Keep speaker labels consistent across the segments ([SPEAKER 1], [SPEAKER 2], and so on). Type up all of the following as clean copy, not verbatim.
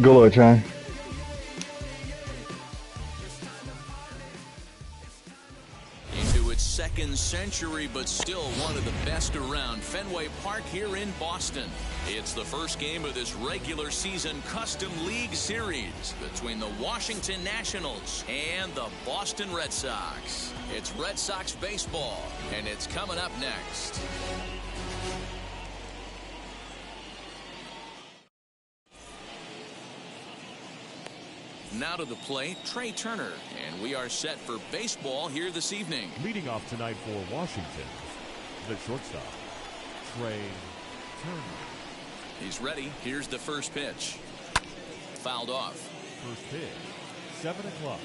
[SPEAKER 1] Good luck, Chang.
[SPEAKER 2] Into its second century, but still one of the best around. Fenway Park here in Boston. It's the first game of this regular season Custom League Series between the Washington Nationals and the Boston Red Sox. It's Red Sox baseball, and it's coming up next. Now to the plate, Trey Turner, and we are set for baseball here this evening.
[SPEAKER 3] Leading off tonight for Washington, the shortstop, Trey Turner.
[SPEAKER 2] He's ready. Here's the first pitch. Fouled off.
[SPEAKER 3] First pitch, 7 o'clock.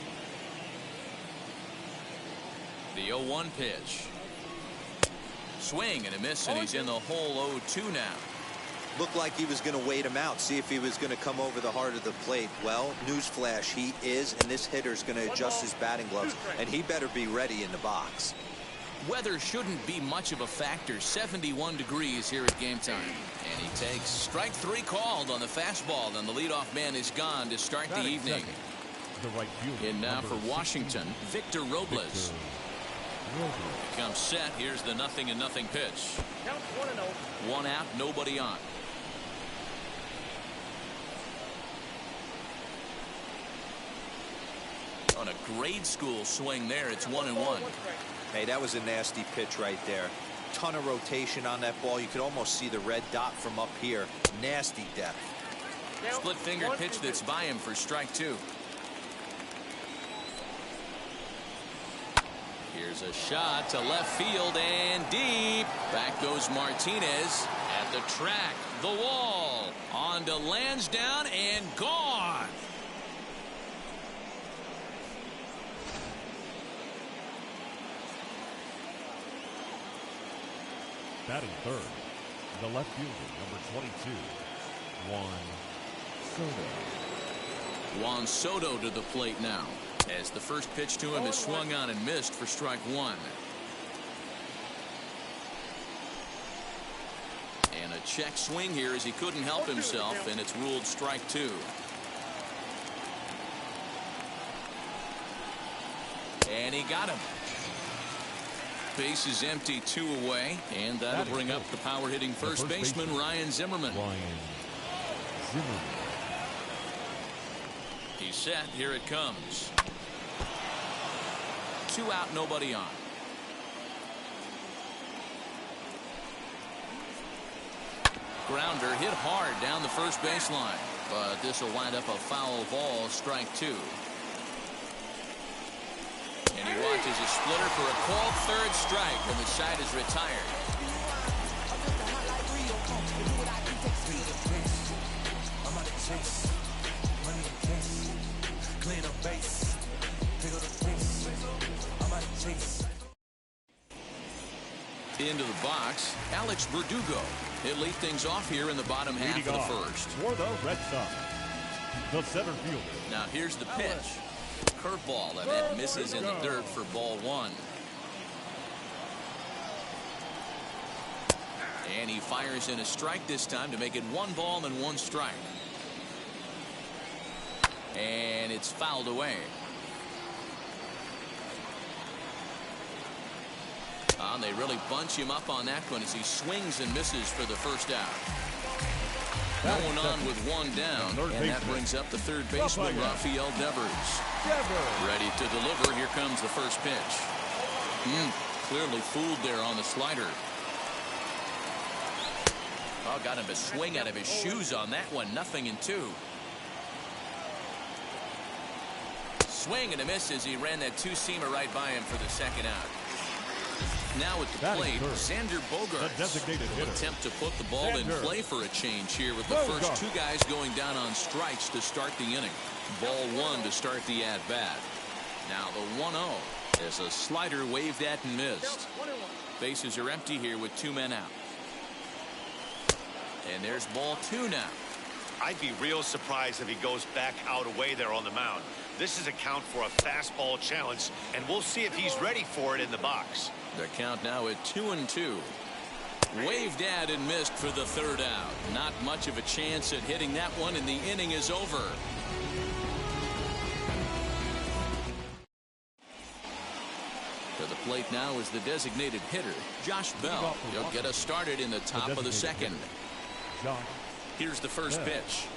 [SPEAKER 2] The 0-1 pitch. Swing and a miss, and he's in the hole 0-2 now.
[SPEAKER 4] Looked like he was going to wait him out, see if he was going to come over the heart of the plate. Well, newsflash, he is, and this hitter's going to adjust his batting gloves, and he better be ready in the box.
[SPEAKER 2] Weather shouldn't be much of a factor. 71 degrees here at game time. And he takes strike 3 called on the fastball, and the leadoff man is gone to start the evening.
[SPEAKER 3] The right fielder.
[SPEAKER 2] In now for Washington, Victor Robles. Comes set. Here's the 0-0 pitch.
[SPEAKER 5] Count 1-0.
[SPEAKER 2] 1 out, nobody on. On a grade school swing there, it's 1-1.
[SPEAKER 4] Hey, that was a nasty pitch right there. Ton of rotation on that ball. You could almost see the red dot from up here. Nasty depth.
[SPEAKER 2] Split finger pitch that's by him for strike 2. Here's a shot to left field and deep. Back goes Martinez at the track. The wall. On to Lansdowne and gone.
[SPEAKER 3] Batting third, the left fielder, number 22,
[SPEAKER 2] Juan Soto to the plate now, as the first pitch to him is swung on and missed for strike 1. And a check swing here as he couldn't help himself, and it's ruled strike 2. And he got him. Base is empty, 2 away, and that'll bring up the power hitting first baseman Ryan Zimmerman. He's set. Here it comes. 2 out, nobody on. Grounder hit hard down the first baseline, but this will wind up a foul ball, strike 2. And he watches a splitter for a called third strike, and the side is retired. Into the box, Alex Verdugo. He'll lead things off here in the bottom half of the first.
[SPEAKER 3] For the Red Sox, the center fielder.
[SPEAKER 2] Now here's the pitch. Curveball, and that misses in the dirt for ball 1. And he fires in a strike this time to make it 1 ball and 1 strike. And it's fouled away. They really bunch him up on that one as he swings and misses for the first out. No one on with 1 down, and that brings up the third baseman, Rafael Devers. Ready to deliver. Here comes the first pitch. Clearly fooled there on the slider. Oh, got him to swing out of his shoes on that one. 0-2. Swing and a miss as he ran that 2-seamer right by him for the second out. Now at the plate, Xander Bogaerts will attempt to put the ball in play for a change here with the first 2 guys going down on strikes to start the inning. Ball 1 to start the at-bat. Now the 1-0 as a slider waved at and missed. Bases are empty here with 2 men out. And there's ball 2 now.
[SPEAKER 6] I'd be real surprised if he goes back out away there on the mound. This is a count for a fastball challenge, and we'll see if he's ready for it in the box.
[SPEAKER 2] The count now at 2-2. Waved at and missed for the third out. Not much of a chance at hitting that one, and the inning is over. To the plate now is the designated hitter, Josh Bell. He'll get us started in the top of the second. Here's the first pitch.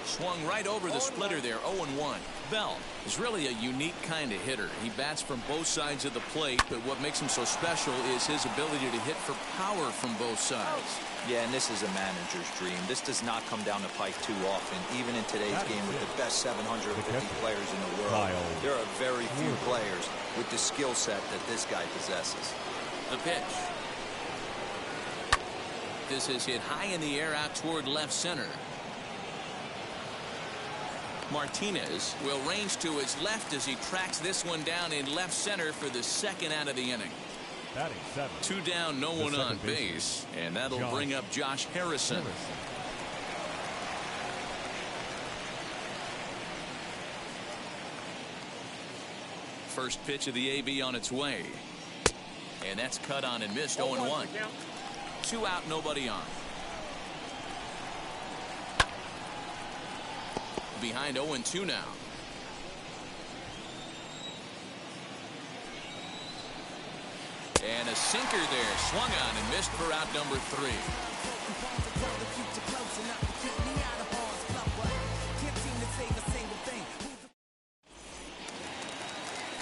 [SPEAKER 2] Swung right over the splitter there, 0-1. Bell is really a unique kind of hitter. He bats from both sides of the plate, but what makes him so special is his ability to hit for power from both sides.
[SPEAKER 4] Yeah, and this is a manager's dream. This does not come down the pike too often, even in today's game with the best 750 players in the world. There are very few players with the skill set that this guy possesses.
[SPEAKER 2] The pitch. This is hit high in the air out toward left center. Martinez will range to his left as he tracks this one down in left center for the second out of the inning. 2 down, no one on base, and that'll bring up Josh Harrison. First pitch of the AB on its way, and that's cut on and missed. 0-1. 2 out, nobody on. Behind 0-2 now. And a sinker there, swung on and missed for out number 3.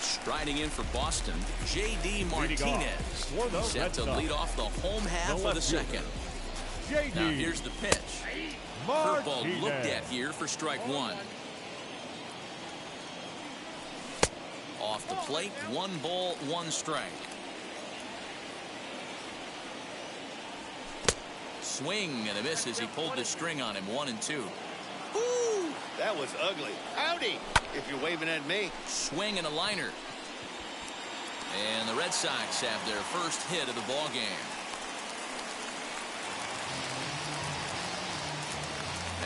[SPEAKER 2] Striding in for Boston, J.D. Martinez. Set to lead off the home half of the second. Now here's the pitch. Curveball looked at here for strike 1. Off the plate, 1 ball, 1 strike. Swing and a miss as he pulled the string on him. 1-2.
[SPEAKER 6] Ooh, that was ugly. Howdy, if you're waving at me.
[SPEAKER 2] Swing and a liner. And the Red Sox have their first hit of the ball game.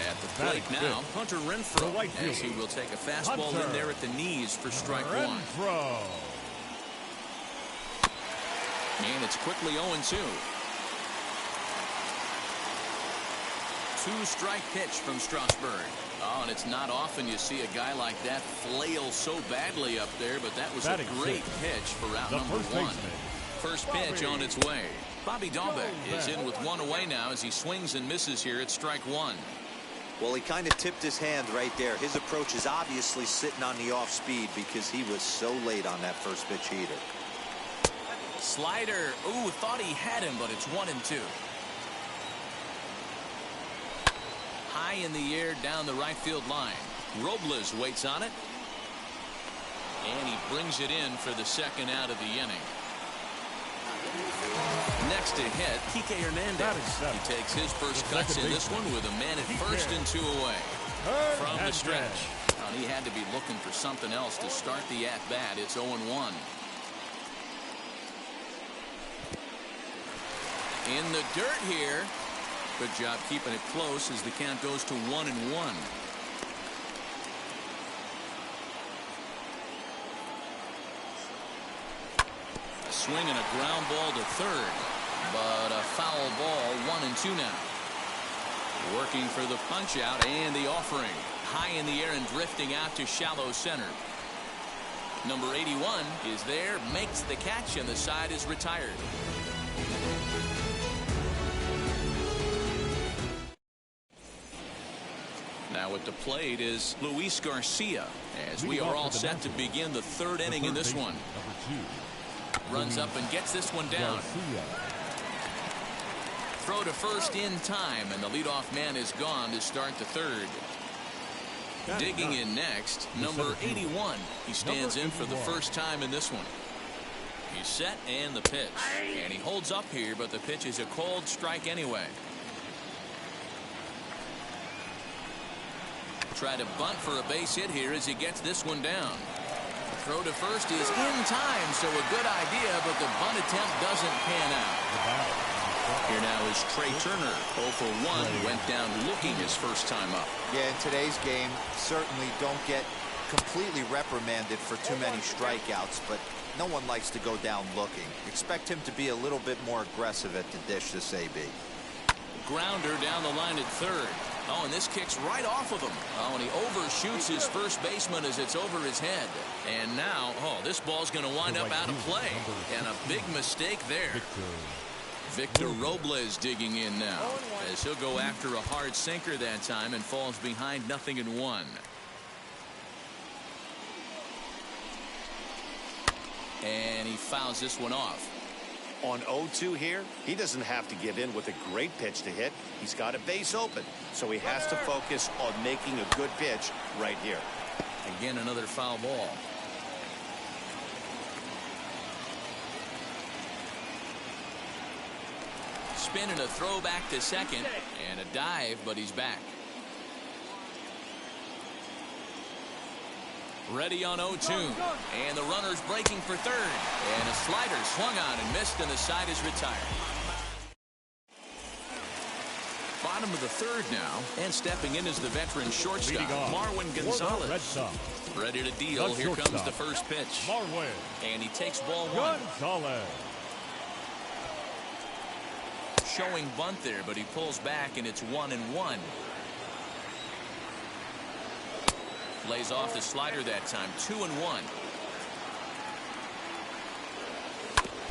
[SPEAKER 2] At the plate now, Hunter Renfroe, as he will take a fastball in there at the knees for strike 1. And it's quickly 0-2. 2-strike pitch from Strasburg. Oh, and it's not often you see a guy like that flail so badly up there, but that was a great pitch for out number 1. First pitch on its way. Bobby Dahlbeck is in with 1 away now as he swings and misses here at strike 1.
[SPEAKER 4] Well, he kind of tipped his hand right there. His approach is obviously sitting on the off speed because he was so late on that first pitch heater.
[SPEAKER 2] Slider. Ooh, thought he had him, but it's 1-2. High in the air down the right field line. Robles waits on it. And he brings it in for the second out of the inning. Next to hit, Kike Hernandez. He takes his first cuts in this one with a man at first and 2 away. From the stretch. Well, he had to be looking for something else to start the at-bat. It's 0-1. In the dirt here. Good job keeping it close as the count goes to 1-1. A swing and a ground ball to third, but a foul ball. 1-2 now. Working for the punch out and the offering. High in the air and drifting out to shallow center. Number 81 is there, makes the catch, and the side is retired. Now at the plate is Luis Garcia, as we are all set to begin the third inning in this one. Runs up and gets this one down. Throw to first in time, and the leadoff man is gone to start the third. Digging in next, number 81. He stands in for the first time in this one. He's set and the pitch. And he holds up here, but the pitch is a cold strike anyway. Try to bunt for a base hit here as he gets this one down. Throw to first is in time, so a good idea, but the bunt attempt doesn't pan out. Here now is Trey Turner. 0 for 1, went down looking his first time up.
[SPEAKER 4] Yeah, in today's game, certainly don't get completely reprimanded for too many strikeouts, but No one likes to go down looking. Expect him to be a little bit more aggressive at the dish this AB.
[SPEAKER 2] Grounder down the line at third. Oh, and this kicks right off of him. Oh, and he overshoots his first baseman as it's over his head. And now, oh, this ball's going to wind up out of play. And a big mistake there. Victor Robles digging in now, as he'll go after a hard sinker that time and falls behind 0-1. And he fouls this one off.
[SPEAKER 6] On 0-2 here, he doesn't have to give in with a great pitch to hit. He's got a base open, so he has to focus on making a good pitch right here.
[SPEAKER 2] Again, another foul ball. Spin and a throw back to second, and a dive, but he's back. Ready on 0-2, and the runner's breaking for third, and a slider swung on and missed, and the side is retired. Bottom of the third now, and stepping in is the veteran shortstop, Marwin Gonzalez. Ready to deal. Here comes the first pitch.
[SPEAKER 3] Marwin.
[SPEAKER 2] And he takes ball one.
[SPEAKER 3] Gonzalez.
[SPEAKER 2] Showing bunt there, but he pulls back, and it's 1-1. Lays off the slider that time. 2-1.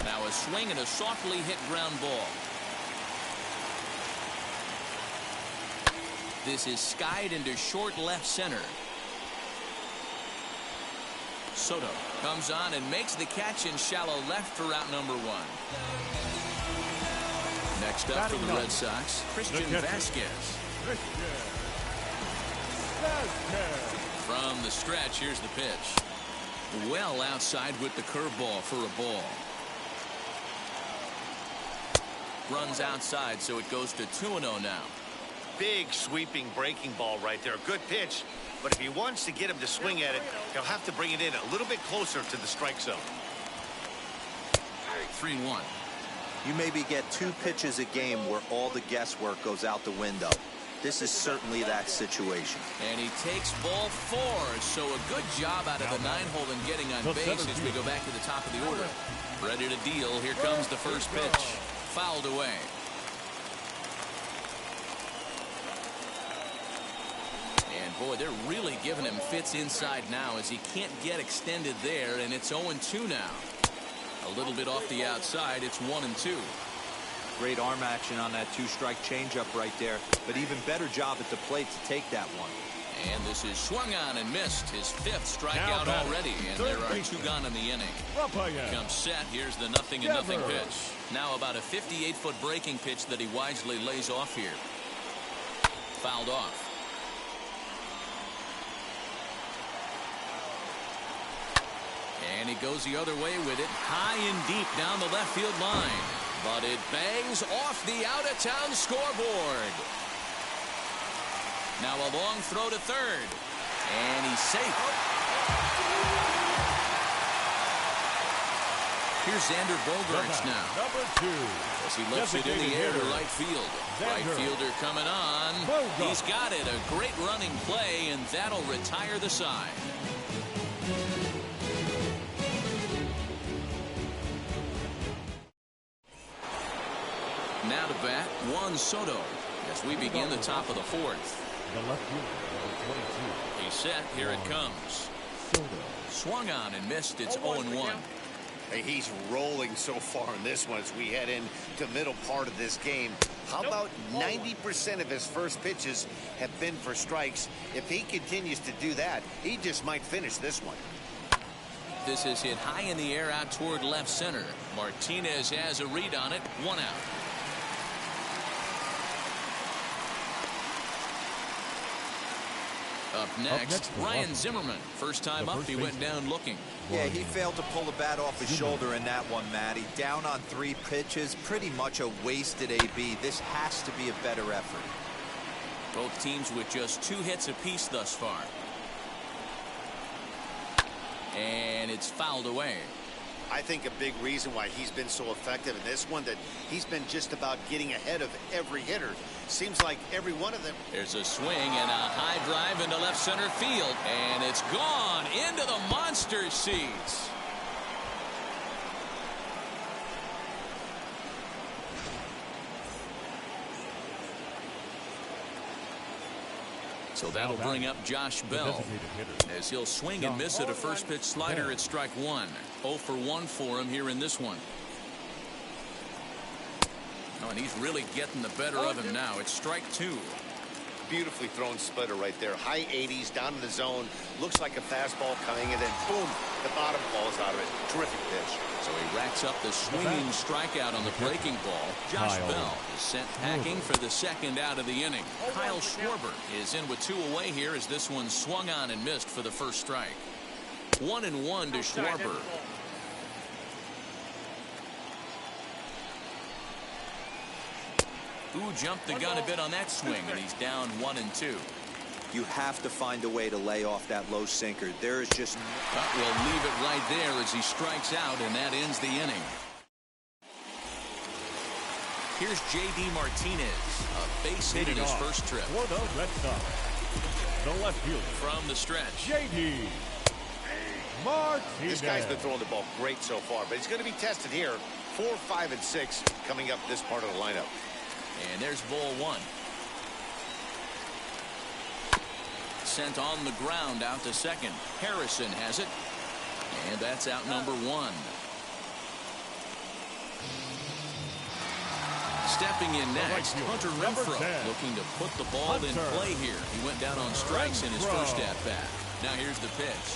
[SPEAKER 2] Now a swing and a softly hit ground ball. This is skied into short left center. Soto comes on and makes the catch in shallow left for out number one. Next up for the Red Sox, Christian Vasquez. From the stretch, here's the pitch. Well outside with the curveball for a ball. Runs outside, so it goes to 2-0 now.
[SPEAKER 6] Big sweeping breaking ball right there. Good pitch, but if he wants to get him to swing at it, he'll have to bring it in a little bit closer to the strike zone.
[SPEAKER 2] 3-1.
[SPEAKER 4] You maybe get 2 pitches a game where all the guesswork goes out the window. This is certainly that situation.
[SPEAKER 2] And he takes ball 4, so a good job out of the 9-hole and getting on base as we go back to the top of the order. Ready to deal. Here comes the first pitch. Fouled away. And boy, they're really giving him fits inside now as he can't get extended there, and it's 0-2 now. A little bit off the outside. It's 1-2.
[SPEAKER 4] Great arm action on that 2-strike changeup right there, but even better job at the plate to take that one.
[SPEAKER 2] And this is swung on and missed. His 5th strikeout already, and there are 2 gone in the inning. Comes set. Here's the 0-0 pitch. Now about a 58-foot breaking pitch that he wisely lays off here. Fouled off. And he goes the other way with it, high and deep down the left field line. But it bangs off the out-of-town scoreboard. Now a long throw to third. And he's safe. Here's Xander Bogaerts now.
[SPEAKER 3] Number 2.
[SPEAKER 2] As he lifts it in the air to right field. Right fielder coming on. He's got it. A great running play, and that'll retire the side. Now to bat, Juan Soto, as we begin the top of the 4th.
[SPEAKER 3] The left fielder, number 22.
[SPEAKER 2] He's set. Here it comes.
[SPEAKER 3] Soto.
[SPEAKER 2] Swung on and missed. It's 0-1.
[SPEAKER 6] Hey, he's rolling so far in this one as we head into the middle part of this game. How about 90% of his first pitches have been for strikes? If he continues to do that, he just might finish this one.
[SPEAKER 2] This is hit high in the air out toward left center. Martinez has a read on it. 1 out. Up next, Ryan Zimmerman. First time up, he went down looking.
[SPEAKER 4] Yeah, he failed to pull the bat off his shoulder in that one, Matty. Down on 3 pitches, pretty much a wasted AB. This has to be a better effort.
[SPEAKER 2] Both teams with just 2 hits apiece thus far. And it's fouled away.
[SPEAKER 6] I think a big reason why he's been so effective in this one, that he's been just about getting ahead of every hitter. Seems like every one of them.
[SPEAKER 2] There's a swing and a high drive into left center field, and it's gone into the monster seats. So that'll bring up Josh Bell as he'll swing and miss at a first pitch slider at strike one. 0 for 1 for him here in this one. Oh, and he's really getting the better of him now. It's strike two.
[SPEAKER 6] Beautifully thrown splitter right there. High 80s down in the zone. Looks like a fastball coming, and then boom, the bottom falls out of it. Terrific pitch.
[SPEAKER 2] So he racks up the swinging strikeout on the breaking ball. Josh Bell is sent packing for the second out of the inning. Kyle Schwarber is in with 2 away here as this one swung on and missed for the first strike. 1-1 to Schwarber. Who jumped the gun a bit on that swing, and he's down 1-2.
[SPEAKER 4] You have to find a way to lay off that low sinker. There is just...
[SPEAKER 2] We'll leave it right there as he strikes out, and that ends the inning. Here's J.D. Martinez, a base hit in his first trip.
[SPEAKER 3] For the Red Sox, the left fielder
[SPEAKER 2] from the stretch.
[SPEAKER 3] J.D. Martinez.
[SPEAKER 6] This guy's been throwing the ball great so far, but he's going to be tested here. 4, 5, and 6 coming up this part of the lineup.
[SPEAKER 2] And there's ball one. Sent on the ground out to second. Harrison has it. And that's out number one. Stepping in next, Hunter Renfroe, looking to put the ball in play here. He went down on strikes in his first at-bat. Now here's the pitch.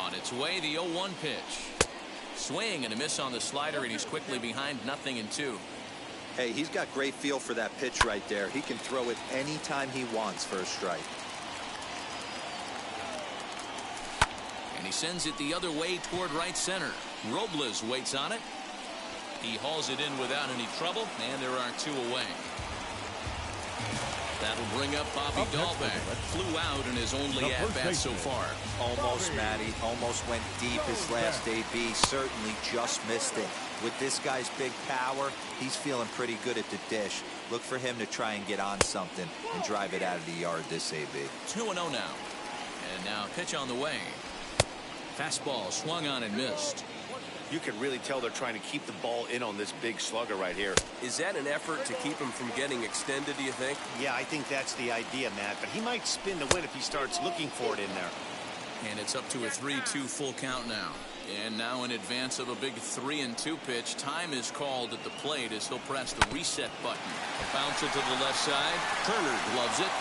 [SPEAKER 2] On its way, the 0-1 pitch. Swing and a miss on the slider, and he's quickly behind 0-2.
[SPEAKER 4] Hey, he's got great feel for that pitch right there. He can throw it anytime he wants for a strike.
[SPEAKER 2] And he sends it the other way toward right center. Robles waits on it. He hauls it in without any trouble, and there are 2 away. That'll bring up Bobby Dahlbeck. Flew out in his only at-bat so far.
[SPEAKER 4] Almost, Matty. Almost went deep his last AB. Certainly just missed it. With this guy's big power, he's feeling pretty good at the dish. Look for him to try and get on something and drive it out of the yard this AB.
[SPEAKER 2] 2-0 now. And now pitch on the way. Fastball swung on and missed.
[SPEAKER 6] You can really tell they're trying to keep the ball in on this big slugger right here.
[SPEAKER 1] Is that an effort to keep him from getting extended, do you think?
[SPEAKER 6] Yeah, I think that's the idea, Matt. But he might spin the win if he starts looking for it in there.
[SPEAKER 2] And it's up to a 3-2 full count now. And now in advance of a big 3-2 pitch, time is called at the plate as he'll press the reset button. Bounce it to the left side. Turner gloves it.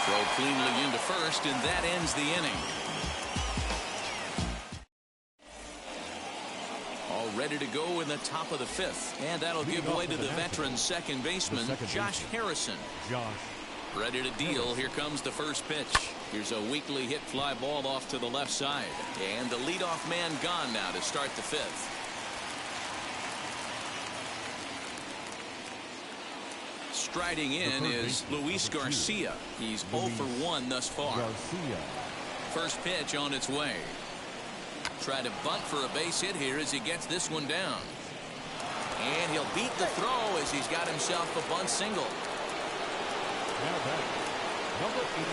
[SPEAKER 2] Throw cleanly into first, and that ends the inning. All ready to go in the top of the 5th. And that'll give way to the veteran second baseman, Josh Harrison. Ready to deal. Here comes the first pitch. Here's a weakly hit fly ball off to the left side. And the leadoff man gone now to start the 5th. Striding in is Luis Garcia. He's 0 for 1 thus far. First pitch on its way. Try to bunt for a base hit here as he gets this one down. And he'll beat the throw as he's got himself a bunt single.
[SPEAKER 3] Now back, number 81.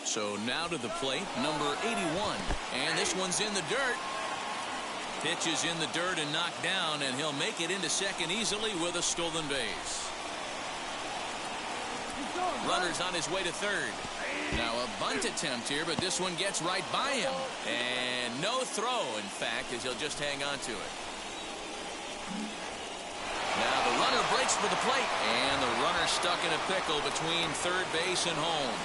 [SPEAKER 2] So now to the plate, number 81. And this one's in the dirt. Pitch is in the dirt and knocked down, and he'll make it into second easily with a stolen base. Runner's on his way to third. Now a bunt attempt here, but this one gets right by him. And no throw, in fact, as he'll just hang on to it. Now the runner breaks for the plate, and the runner stuck in a pickle between third base and home.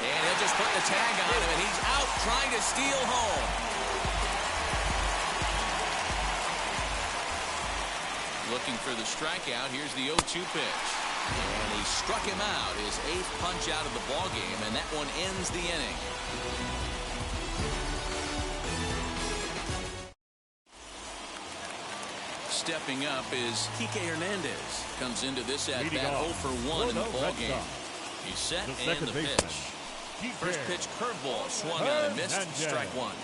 [SPEAKER 2] And he'll just put the tag on him, and he's out trying to steal home. Looking for the strikeout. Here's the 0-2 pitch. And he struck him out, his 8th punch out of the ballgame, and that one ends the inning. Stepping up is Kike Hernandez. Comes into this at-bat 0 for 1 in the ballgame. He's set and the pitch. First pitch curveball swung on and missed. Strike one.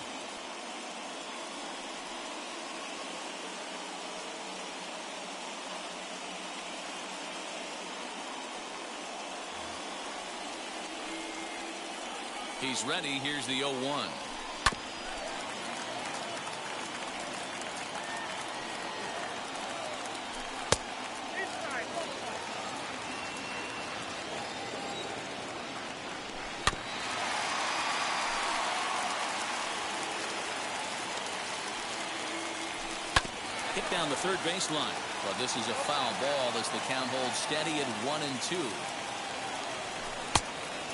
[SPEAKER 2] He's ready. Here's the 0-1. Hit down the third baseline, but this is a foul ball as the count holds steady at 1-2.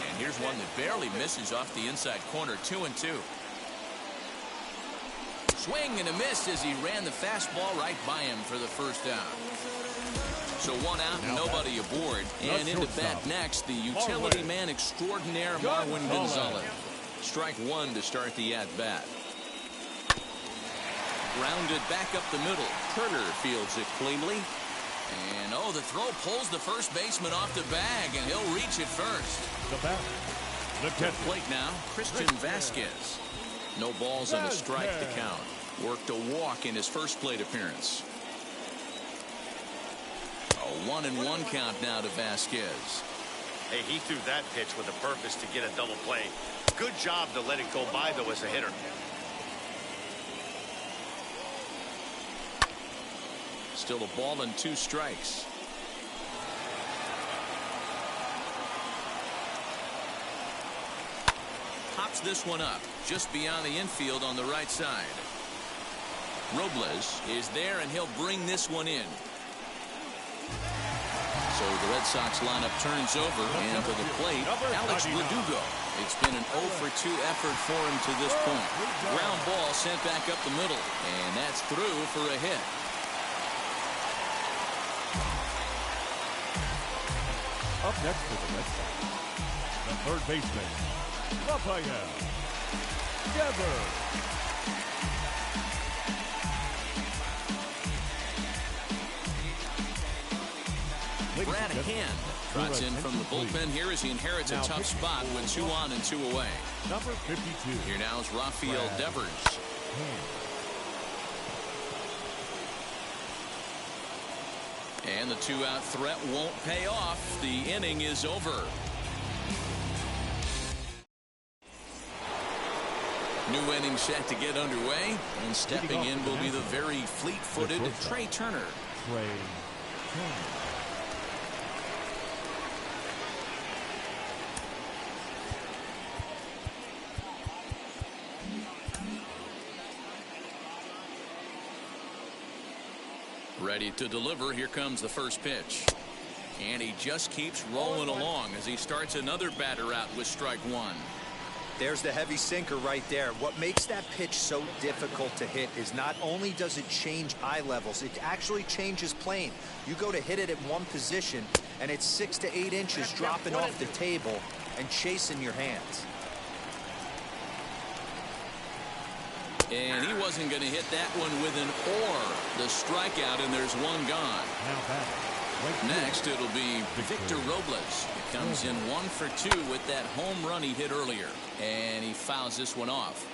[SPEAKER 2] And here's one that barely misses off the inside corner. 2-2. Swing and a miss as he ran the fastball right by him for the first out. So one out and nobody aboard. And into bat next, the utility man extraordinaire Marwin Gonzalez. Strike one to start the at bat. Grounded back up the middle. Turner fields it cleanly. And oh, the throw pulls the first baseman off the bag, and he'll reach it first.
[SPEAKER 3] The bat.
[SPEAKER 2] The plate now, Christian Vasquez. No balls and a strike to count. Worked a walk in his first plate appearance. A 1-1 count now to Vasquez.
[SPEAKER 5] Hey, he threw that pitch with a purpose to get a double play. Good job to let it go by, though, as a hitter.
[SPEAKER 2] Still a ball and 2 strikes. Pops this one up just beyond the infield on the right side. Robles is there, and he'll bring this one in. So the Red Sox lineup turns over, and to the plate, Alex Verdugo. It's been an 0-for-2 effort for him to this point. Ground ball sent back up the middle, and that's through for a hit.
[SPEAKER 3] Up next for the Red Sox, the third baseman, Rafael Devers.
[SPEAKER 2] Brad Hand trots in from the bullpen here as he inherits a tough spot with 2 on and 2 away.
[SPEAKER 3] Number 52.
[SPEAKER 2] Here now is Rafael Devers. And the 2-out threat won't pay off. The inning is over. New inning set to get underway, and stepping in will be the very fleet-footed Trey Turner. Ready to deliver. Here comes the first pitch. And he just keeps rolling along as he starts another batter out with strike one.
[SPEAKER 4] There's the heavy sinker right there. What makes that pitch so difficult to hit is not only does it change eye levels, it actually changes plane. You go to hit it at one position, and it's 6 to 8 inches dropping off the table and chasing your hands.
[SPEAKER 2] And he wasn't going to hit that one with an or. The strikeout, and there's one gone. Next, it'll be Victor Robles. He comes in 1 for 2 with that home run he hit earlier. And he fouls this one off.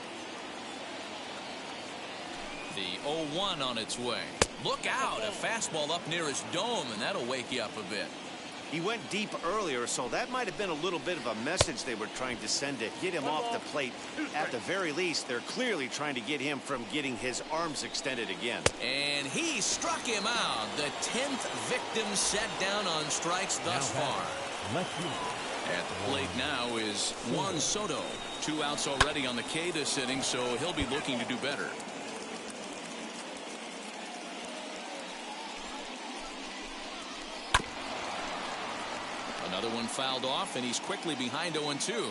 [SPEAKER 2] The 0-1 on its way. Look out, a fastball up near his dome, and that'll wake you up a bit.
[SPEAKER 6] He went deep earlier, so that might have been a little bit of a message they were trying to send to get him off the plate. At the very least, they're clearly trying to get him from getting his arms extended again.
[SPEAKER 2] And he struck him out. The 10th victim set down on strikes thus far. At the plate now is Juan Soto. 2 outs already on the K this inning, so he'll be looking to do better. Another one fouled off, and he's quickly behind 0-2.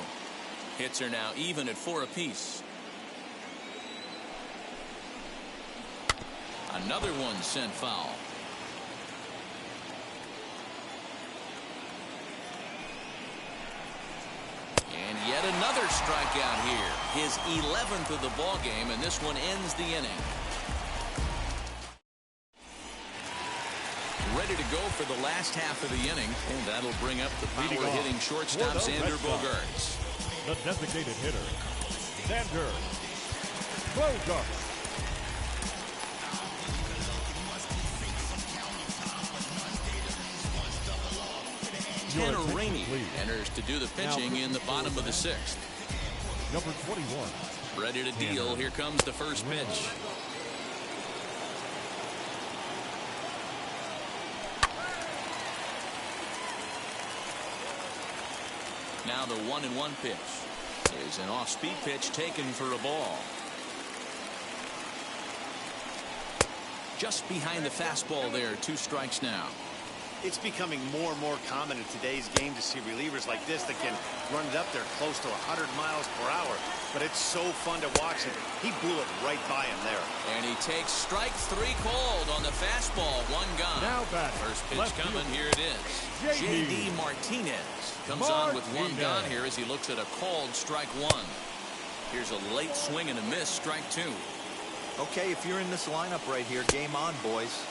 [SPEAKER 2] Hits are now even at 4 apiece. Another one sent foul. And yet another strikeout here. His 11th of the ball game, and this one ends the inning. Ready to go for the last half of the inning, and that'll bring up the power-hitting shortstop, Xander Bogaerts.
[SPEAKER 3] The designated hitter, Xander Bogaerts.
[SPEAKER 2] Tanner Rainey enters to do the pitching in the bottom of the 6th.
[SPEAKER 3] Number 21.
[SPEAKER 2] Ready to deal. Here comes the first pitch. Now the 1-1 pitch is an off-speed pitch taken for a ball. Just behind the fastball there. 2 strikes now.
[SPEAKER 5] It's becoming more and more common in today's game to see relievers like this that can run it up there close to 100 miles per hour. But it's so fun to watch it. He blew it right by him there.
[SPEAKER 2] And he takes strike 3 called on the fastball. 1 gone.
[SPEAKER 3] Now batting.
[SPEAKER 2] First pitch coming. Here it is. J.D. Martinez comes on with 1 gone here as he looks at a called strike 1. Here's a late swing and a miss. Strike 2.
[SPEAKER 4] Okay, if you're in this lineup right here, game on, boys.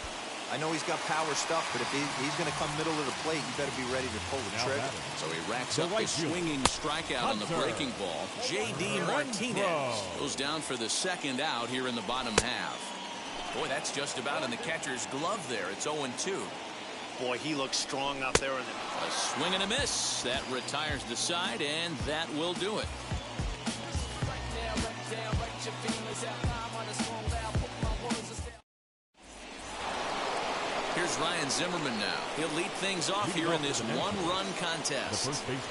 [SPEAKER 4] I know he's got power stuff, but if he's going to come middle of the plate, you better be ready to pull the trigger.
[SPEAKER 2] So he racks up a swinging strikeout on the breaking ball. J.D. Martinez goes down for the 2nd out here in the bottom half. Boy, that's just about in the catcher's glove there. It's 0-2.
[SPEAKER 5] Boy, he looks strong out there.
[SPEAKER 2] A swing and a miss. That retires the side, and that will do it. Here's Ryan Zimmerman now. He'll lead things off here in this 1-run contest.
[SPEAKER 3] The first baseman,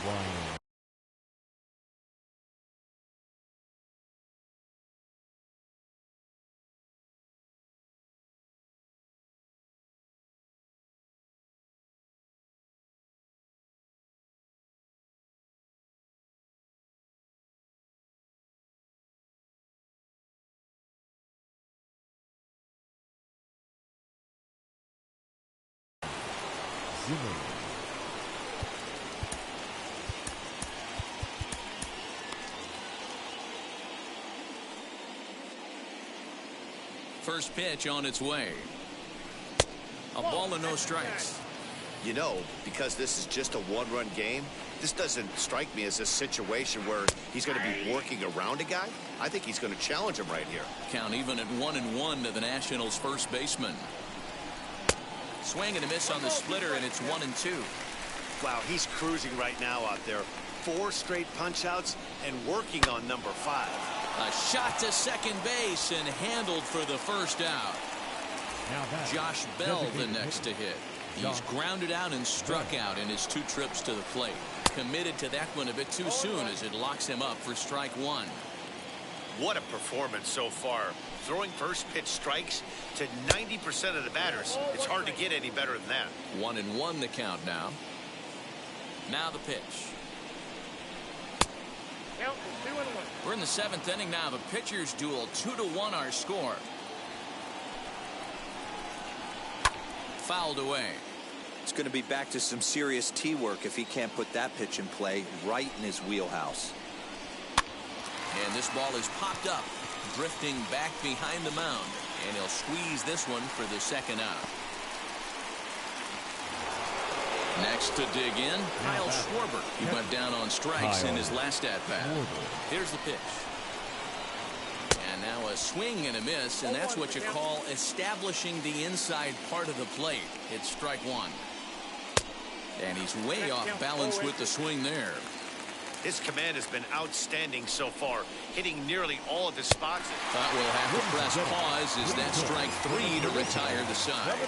[SPEAKER 3] Ryan.
[SPEAKER 2] First pitch on its way. A ball and no strikes.
[SPEAKER 6] You know, because this is just a 1-run game, this doesn't strike me as a situation where he's going to be working around a guy. I think he's going to challenge him right here.
[SPEAKER 2] Count even at 1-1 to the Nationals' first baseman. Swing and a miss on the splitter, and it's 1-2.
[SPEAKER 5] Wow, he's cruising right now out there. 4 straight punch-outs and working on number 5.
[SPEAKER 2] A shot to second base and handled for the first out. Josh Bell the next to hit. He's grounded out and struck out in his 2 trips to the plate. Committed to that one a bit too soon as it locks him up for strike 1.
[SPEAKER 5] What a performance so far. Throwing first pitch strikes to 90% of the batters. It's hard to get any better than that.
[SPEAKER 2] 1-1 the count now. Now the pitch. We're in the 7th inning now. The pitchers duel. 2-1 our score. Fouled away.
[SPEAKER 4] It's going to be back to some serious tee work if he can't put that pitch in play right in his wheelhouse.
[SPEAKER 2] And this ball is popped up, drifting back behind the mound. And he'll squeeze this one for the 2nd out. Next to dig in, Kyle Schwarber. He went down on strikes in his last at-bat. Here's the pitch. And now a swing and a miss, and that's what you call establishing the inside part of the plate. It's strike 1. And he's way off balance with the swing there.
[SPEAKER 5] His command has been outstanding so far, hitting nearly all of his spots.
[SPEAKER 2] But we'll have to press pause as that strike 3 to retire the side.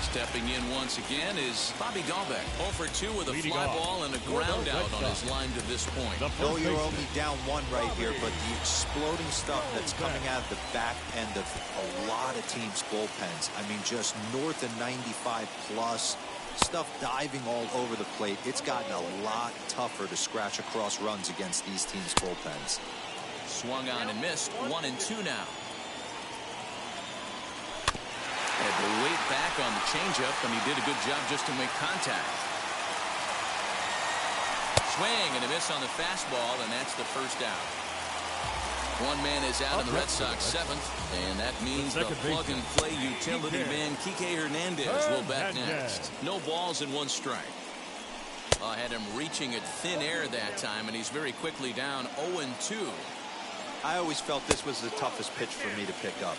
[SPEAKER 2] Stepping in once again is Bobby Dahlbeck. 0 for 2 with a fly ball and a ground out on his line to this point.
[SPEAKER 4] No, you're only down 1 right here, but the exploding stuff that's coming out of the back end of a lot of teams' bullpens. I mean, just north of 95 plus. Stuff diving all over the plate. It's gotten a lot tougher to scratch across runs against these teams' bullpens.
[SPEAKER 2] Swung on and missed. 1-2 now. Had to wait back on the changeup, and he did a good job just to make contact. Swing and a miss on the fastball, and that's the first out. 1 man is out in the Red Sox 7th, and that means the plug-and-play utility man Kike Hernandez will bat next. No balls and 1 strike. Had him reaching at thin air that time, and he's very quickly down 0-2.
[SPEAKER 4] I always felt this was the toughest pitch for me to pick up.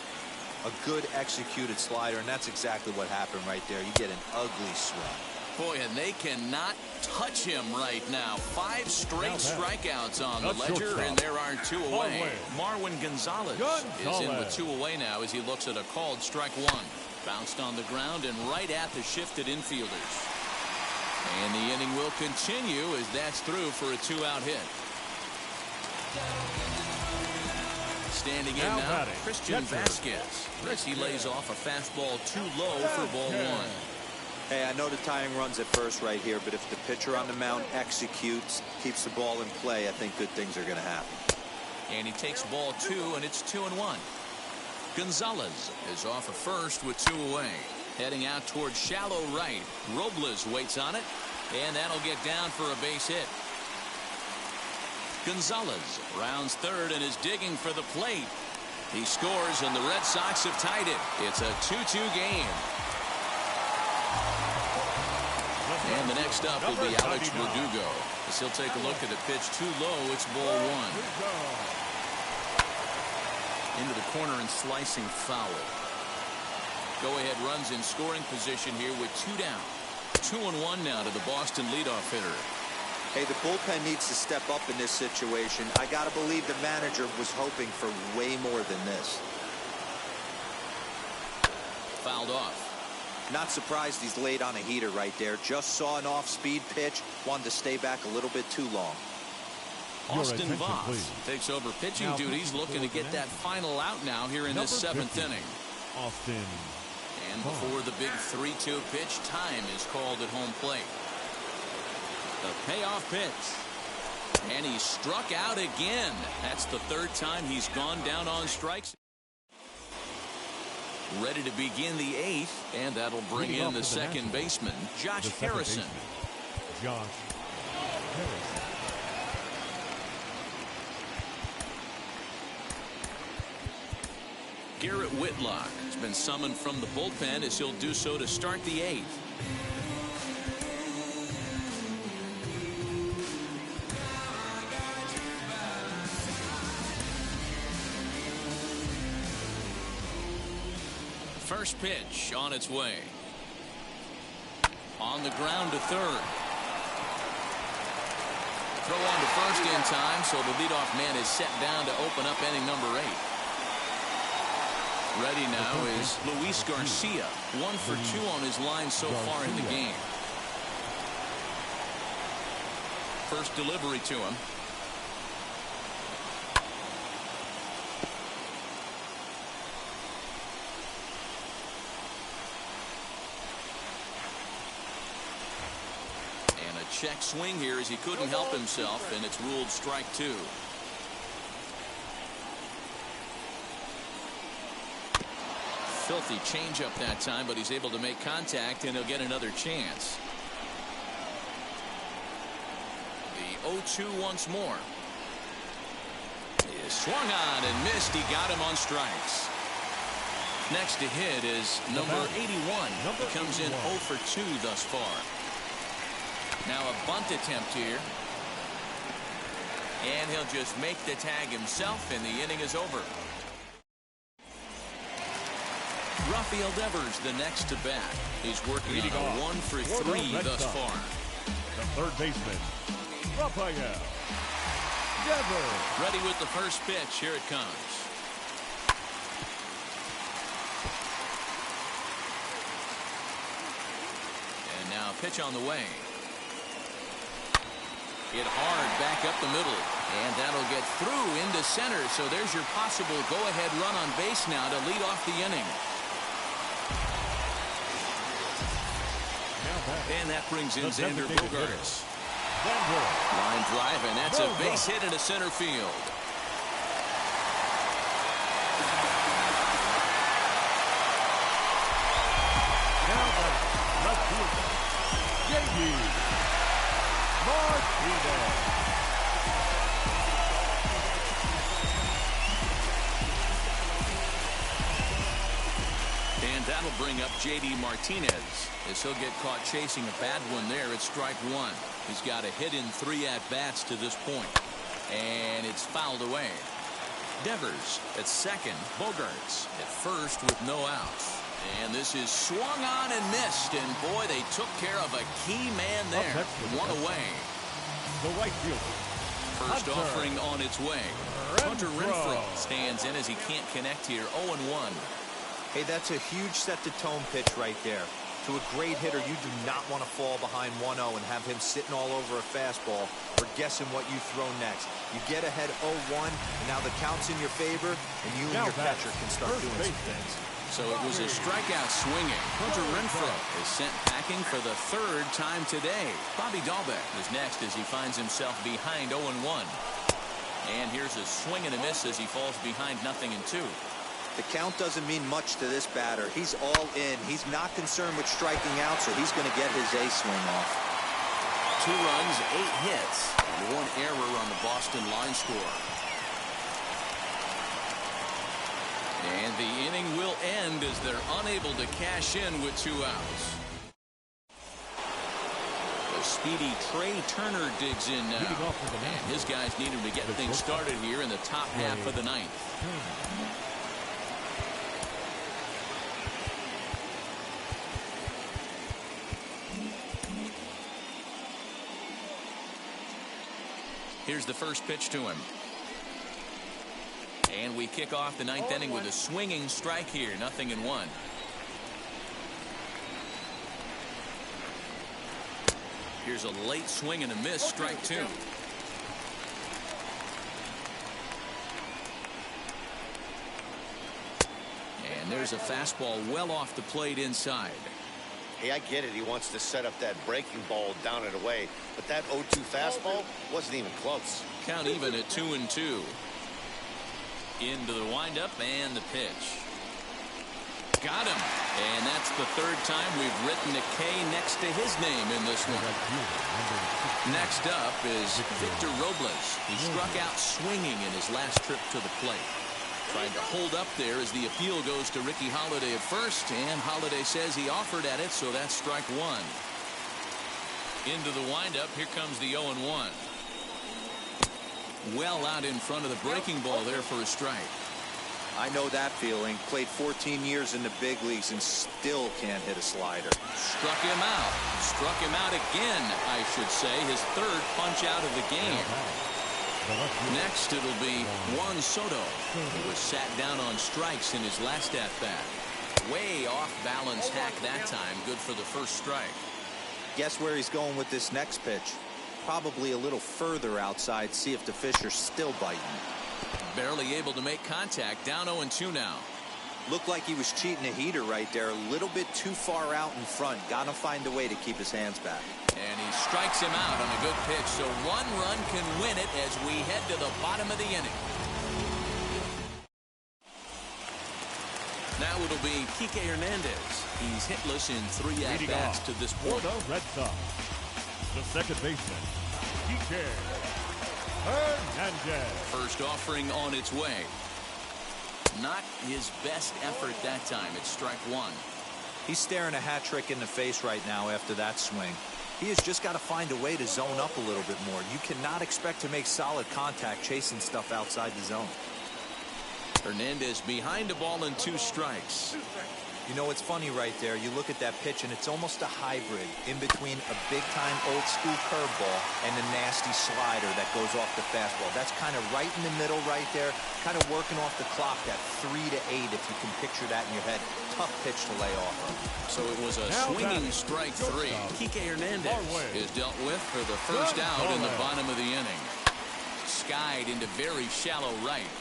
[SPEAKER 4] A good executed slider, and that's exactly what happened right there. You get an ugly swing.
[SPEAKER 2] Boy, and they cannot touch him right now. 5 straight strikeouts on the ledger, and there are 2 away. Marwin Gonzalez is in with 2 away now as he looks at a called strike 1. Bounced on the ground and right at the shifted infielders. And the inning will continue as that's through for a 2-out hit. Standing in now, Christian Vasquez, as he lays off a fastball too low for ball 1.
[SPEAKER 4] Hey, I know the tying run's at first right here, but if the pitcher on the mound executes, keeps the ball in play, I think good things are going to happen.
[SPEAKER 2] And he takes ball 2, and it's 2-1. Gonzalez is off of first with 2 away. Heading out towards shallow right. Robles waits on it, and that'll get down for a base hit. Gonzalez rounds third and is digging for the plate. He scores, and the Red Sox have tied it. It's a 2-2 game. And the next up will be Alex Verdugo, as he'll take a look at the pitch too low. It's ball 1. Into the corner and slicing foul. Go-ahead runs in scoring position here with 2 down. 2-1 now to the Boston leadoff hitter.
[SPEAKER 4] Hey, the bullpen needs to step up in this situation. I got to believe the manager was hoping for way more than this.
[SPEAKER 2] Fouled off.
[SPEAKER 4] Not surprised he's laid on a heater right there. Just saw an off-speed pitch. Wanted to stay back a little bit too long.
[SPEAKER 2] Austin Voth takes over pitching duties, looking to get that final out now here in this 7th inning.
[SPEAKER 3] Austin.
[SPEAKER 2] And before the big 3-2 pitch, time is called at home plate. The payoff pitch. And he struck out again. That's the 3rd time he's gone down on strikes. Ready to begin the 8th, and that'll bring in the second baseman, Josh Harrison.
[SPEAKER 3] Josh Harrison.
[SPEAKER 2] Garrett Whitlock has been summoned from the bullpen as he'll do so to start the 8th. First pitch on its way. On the ground to third. Throw on to first in time, so the leadoff man is set down to open up inning number 8. Ready now is Luis Garcia. 1 for 2 on his line so far in the game. First delivery to him. And a check swing here as he couldn't help himself, and it's ruled strike 2. Filthy changeup that time, but he's able to make contact, and he'll get another chance. The 0-2 once more. He swung on and missed. He got him on strikes. Next to hit is number 81. He comes in 0 for 2 thus far. Now a bunt attempt here. And he'll just make the tag himself, and the inning is over. Rafael Devers the next to bat. He's working on a 1 for 3 thus far.
[SPEAKER 3] The third baseman, Rafael Devers.
[SPEAKER 2] Ready with the first pitch. Here it comes. And now pitch on the way. Hit hard back up the middle. And that'll get through into center. So there's your possible go-ahead run on base now to lead off the inning. And that brings in Xander Bogaerts. Line drive, and that's a base hit into center field.
[SPEAKER 3] Now back, left fielder, J.D. Martinez.
[SPEAKER 2] And that'll bring up J.D. Martinez as he'll get caught chasing a bad one there at strike 1. He's got a hit in 3 at-bats to this point. And it's fouled away. Devers at second. Bogaerts at first with no outs. And this is swung on and missed. And, boy, they took care of a key man there. One away.
[SPEAKER 3] The right fielder.
[SPEAKER 2] First offering on its way. Hunter Renfroe stands in as he can't connect here. 0-1.
[SPEAKER 4] Hey, that's a huge set-the-tone pitch right there. To a great hitter, you do not want to fall behind 1-0 and have him sitting all over a fastball or guessing what you throw next. You get ahead 0-1, and now the count's in your favor, and you and your catcher can start doing some things.
[SPEAKER 2] So it was a strikeout swinging. Hunter Renfroe is sent packing for the third time today. Bobby Dahlbeck is next as he finds himself behind 0-1. And here's a swing and a miss as he falls behind 0-2.
[SPEAKER 4] The count doesn't mean much to this batter. He's all in. He's not concerned with striking out, so he's going to get his A swing off.
[SPEAKER 2] 2 runs, 8 hits, and 1 error on the Boston line score. And the inning will end as they're unable to cash in with 2 outs. The speedy Trey Turner digs in now. And his guys need him to get things started here in the top half of the 9th. Here's the first pitch to him. And we kick off the 9th inning with a swinging strike here. 0-1. Here's a late swing and a miss. Strike 2. And there's a fastball well off the plate inside.
[SPEAKER 6] Hey, I get it. He wants to set up that breaking ball down and away. But that 0-2 fastball wasn't even close.
[SPEAKER 2] Count even at 2-2. Into the windup and the pitch. Got him. And that's the 3rd time we've written a K next to his name in this one. Next up is Victor Robles. He struck out swinging in his last trip to the plate. Trying to hold up there as the appeal goes to Ricky Holiday at first, and Holiday says he offered at it, so that's strike 1. Into the windup, here comes the 0-1. Well out in front of the breaking ball there for a strike.
[SPEAKER 4] I know that feeling. Played 14 years in the big leagues and still can't hit a slider.
[SPEAKER 2] Struck him out. Struck him out again, I should say. His 3rd punch out of the game. Next, it'll be Juan Soto, who was sat down on strikes in his last at-bat. Way off balance hack that time. Good for the first strike.
[SPEAKER 4] Guess where he's going with this next pitch? Probably a little further outside. See if the fish are still biting.
[SPEAKER 2] Barely able to make contact. Down 0-2 now.
[SPEAKER 4] Looked like he was cheating a heater right there. A little bit too far out in front. Gotta find a way to keep his hands back.
[SPEAKER 2] And he strikes him out on a good pitch, so 1 run can win it as we head to the bottom of the inning. Now it'll be Kike Hernandez. He's hitless in 3 at-bats to this point.
[SPEAKER 3] For the Red Sox, the second baseman, Kike Hernandez.
[SPEAKER 2] First offering on its way. Not his best effort that time. It's strike 1.
[SPEAKER 4] He's staring a hat trick in the face right now after that swing. He has just got to find a way to zone up a little bit more. You cannot expect to make solid contact chasing stuff outside the zone.
[SPEAKER 2] Hernandez behind the ball and 2 strikes.
[SPEAKER 4] You know, it's funny right there. You look at that pitch, and it's almost a hybrid in between a big-time old-school curveball and a nasty slider that goes off the fastball. That's kind of right in the middle right there, kind of working off the clock, that 3 to 8, if you can picture that in your head. Tough pitch to lay off of.
[SPEAKER 2] So it was a swinging strike 3. Kike Hernandez is dealt with for the first out in the bottom of the inning. Skied into very shallow right.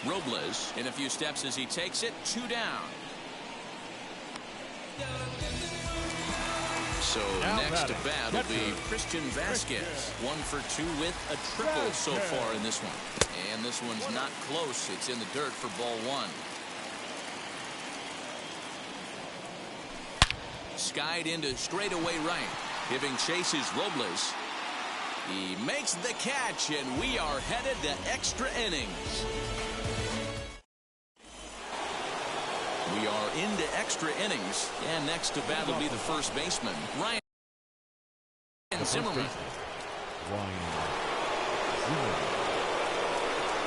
[SPEAKER 2] Robles in a few steps as he takes it. 2 down. So next to bat will be Christian Vasquez. 1 for 2 with a triple so far in this one. And this one's not close. It's in the dirt for ball 1. Skied into straightaway right. Giving chase is Robles. He makes the catch, and we are headed to extra innings. We are into extra innings, and next to bat will be the first baseman, Ryan Zimmerman.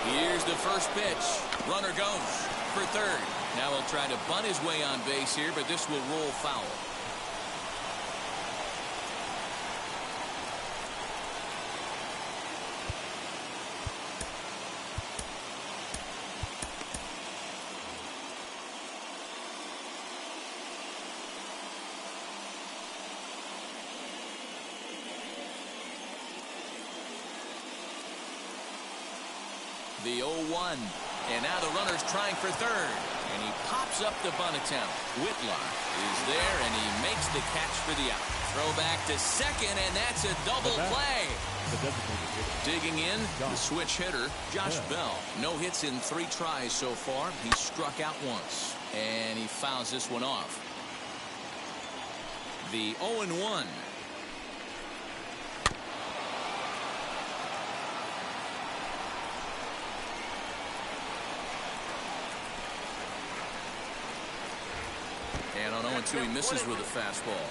[SPEAKER 2] Here's the first pitch. Runner goes for third. Now he'll try to bunt his way on base here, but this will roll foul. The 0-1. And now the runner's trying for third. And he pops up the bunt attempt. Whitlock is there, and he makes the catch for the out. Throw back to second, and that's a double play. Digging in, the switch hitter, Josh Bell. No hits in 3 tries so far. He struck out once, and he fouls this one off. The 0-1. And on 0-2, he misses with a fastball.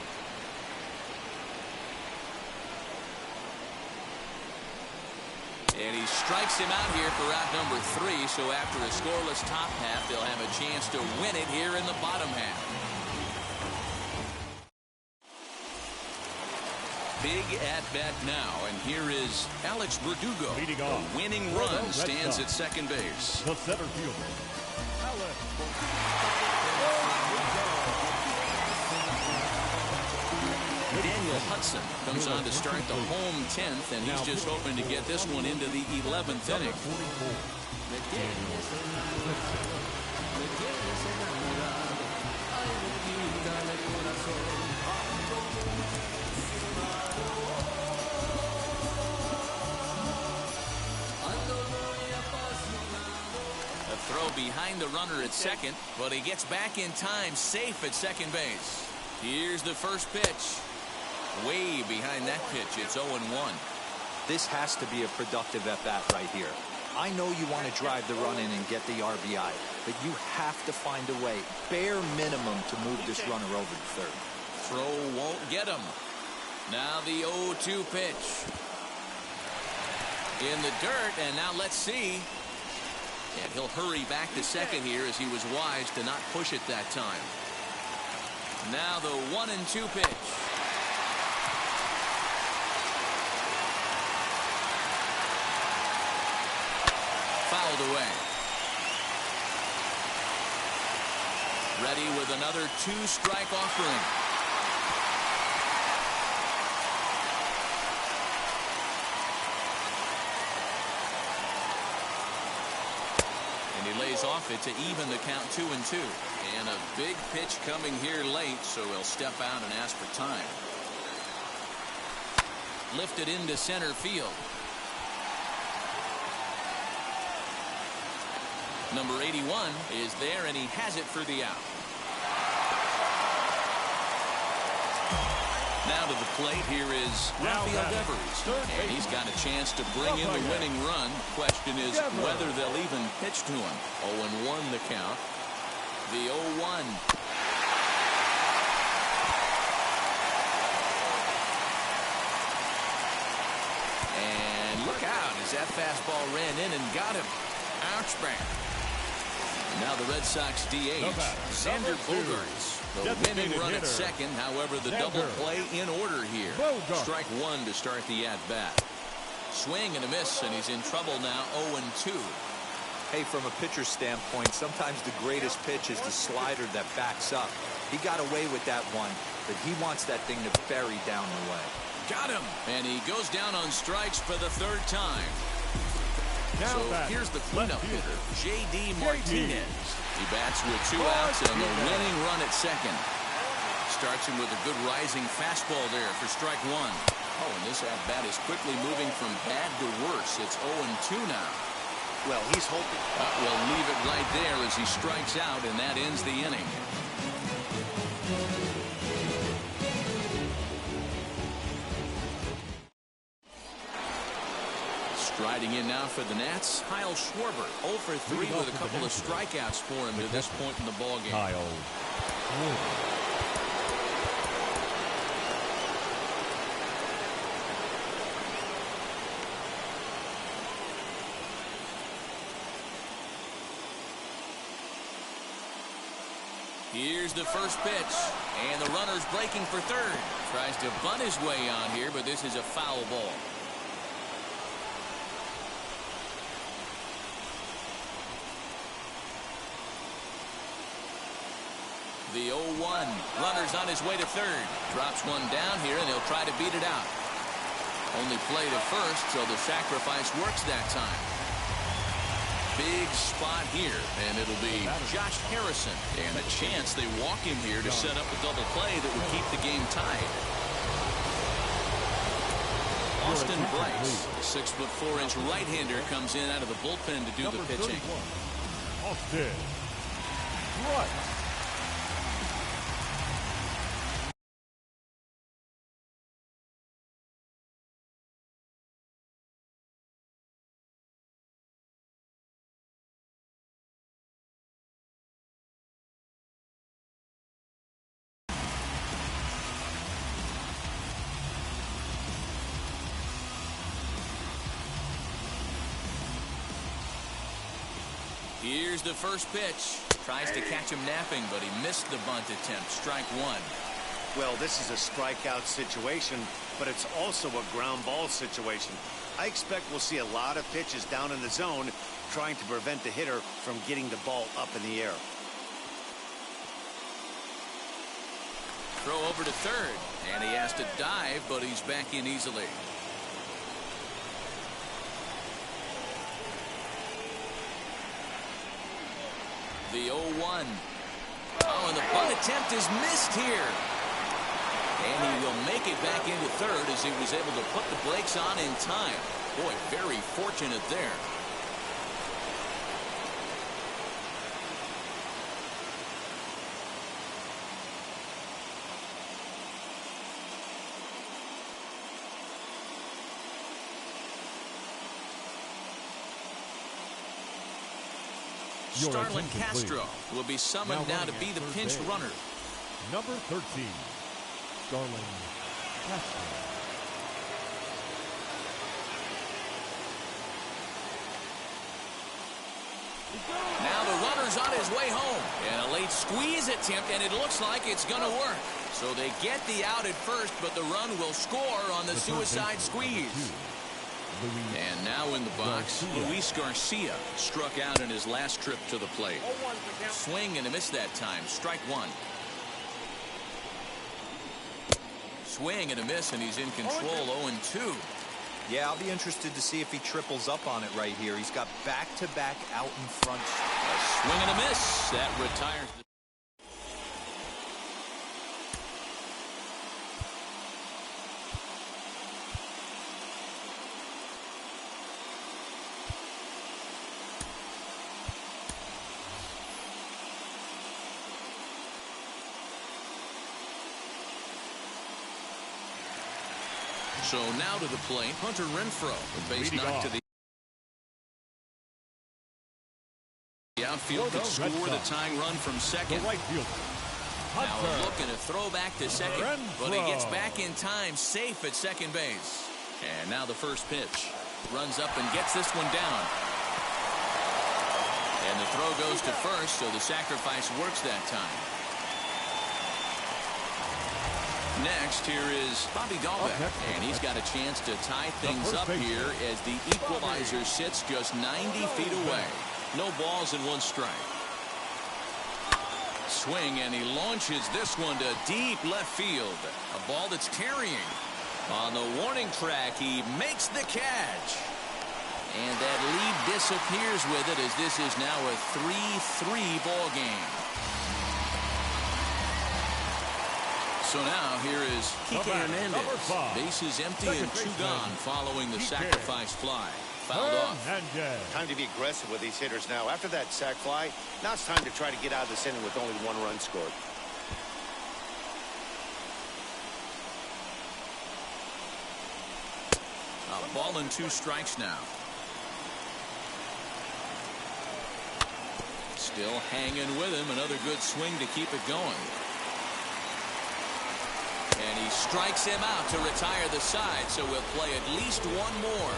[SPEAKER 2] And he strikes him out here for out number 3. So after a scoreless top half, they'll have a chance to win it here in the bottom half. Big at bat now, and here is Alex Verdugo.
[SPEAKER 3] Leading off.
[SPEAKER 2] The winning run stands at second base.
[SPEAKER 3] The center fielder, Alex.
[SPEAKER 2] Daniel Hudson comes on to start the home 10th, and he's just hoping to get this one into the 11th inning. A throw behind the runner at second, but he gets back in time, safe at second base. Here's the first pitch. Way behind that pitch. It's 0-1.
[SPEAKER 4] This has to be a productive at-bat right here. I know you want to drive the run in and get the RBI, but you have to find a way, bare minimum, to move this runner over to third.
[SPEAKER 2] Throw won't get him. Now the 0-2 pitch. In the dirt, and now let's see. And he'll hurry back to second here, as he was wise to not push it that time. Now the 1-2 pitch. Fouled away. Ready with another 2-strike offering. And he lays off it to even the count 2-2. And a big pitch coming here late, so he'll step out and ask for time. Lifted into center field. Number 81 is there, and he has it for the out. Now to the plate, here is Rafael Devers, and he's got a chance to bring in the winning run. Question is whether they'll even pitch to him. 0-1 the count. The 0-1. And look out as that fastball ran in and got him. Ouch, bang. Now the Red Sox DH, Xander Bogaerts. The winning run at second. However, the double play in order here. Strike 1 to start the at-bat. Swing and a miss, and he's in trouble now. 0-2.
[SPEAKER 4] Hey, from a pitcher's standpoint, sometimes the greatest pitch is the slider that backs up. He got away with that one, but he wants that thing to bury down the way.
[SPEAKER 2] Got him, and he goes down on strikes for the 3rd time. So here's the cleanup hitter, J.D. Martinez. He bats with 2 outs and the winning run at second. Starts him with a good rising fastball there for strike 1. Oh, and this at-bat is quickly moving from bad to worse. It's 0-2 now.
[SPEAKER 5] Well, he's hoping.
[SPEAKER 2] We'll leave it right there as he strikes out, and that ends the inning. Striding in now for the Nats, Kyle Schwarber. 0 for 3 with a couple of strikeouts for him to this point in the ballgame.
[SPEAKER 3] Kyle.
[SPEAKER 2] Here's the first pitch, and the runner's breaking for third. Tries to bunt his way on here, but this is a foul ball. The 0-1. Runner's on his way to third. Drops one down here, and he'll try to beat it out. Only play to first, so the sacrifice works that time. Big spot here, and it'll be Josh Harrison. And a chance they walk him here to set up a double play that would keep the game tied. Austin Bryce, 6'4" right-hander, comes in out of the bullpen to do the pitching.
[SPEAKER 3] Austin Bryce.
[SPEAKER 2] Here's the first pitch. Tries to catch him napping, but he missed the bunt attempt. Strike one.
[SPEAKER 5] Well, this is a strikeout situation, but it's also a ground ball situation. I expect we'll see a lot of pitches down in the zone trying to prevent the hitter from getting the ball up in the air.
[SPEAKER 2] Throw over to third, and he has to dive, but he's back in easily. The 0-1. Oh, and the bunt attempt is missed here. And he will make it back into third as he was able to put the brakes on in time. Boy, very fortunate there. Starlin Castro will be summoned now to be the pinch runner.
[SPEAKER 3] Number 13, Starlin Castro.
[SPEAKER 2] Now the runner's on his way home. And a late squeeze attempt, and it looks like it's going to work. So they get the out at first, but the run will score on the suicide squeeze. And now in the box, Luis Garcia struck out in his last trip to the plate. Swing and a miss that time. Strike one. Swing and a miss, and he's in control. 0-2.
[SPEAKER 4] Yeah, I'll be interested to see if he triples up on it right here. He's got back-to-back out in front.
[SPEAKER 2] A swing and a miss. That retires the So now to the plate, Hunter Renfroe. The base knock to the outfield could score the tying run from second.
[SPEAKER 3] The right fielder,
[SPEAKER 2] now looking to throw back to second, but he gets back in time, safe at second base. And now the first pitch. Runs up and gets this one down. And the throw goes to first, so the sacrifice works that time. Next, here is Bobby Dahlbeck, and he's got a chance to tie things up here as the equalizer sits just 90 feet away. No balls and one strike. Swing, and he launches this one to deep left field. A ball that's carrying. On the warning track, he makes the catch. And that lead disappears with it as this is now a 3-3 ball game. So now here is Kike Hernandez. Base is empty and two gone following the sacrifice fly. Fouled off.
[SPEAKER 5] Time to be aggressive with these hitters now. After that sac fly, now it's time to try to get out of this inning with only one run scored.
[SPEAKER 2] A ball and two strikes now. Still hanging with him. Another good swing to keep it going. And he strikes him out to retire the side, so we'll play at least one more.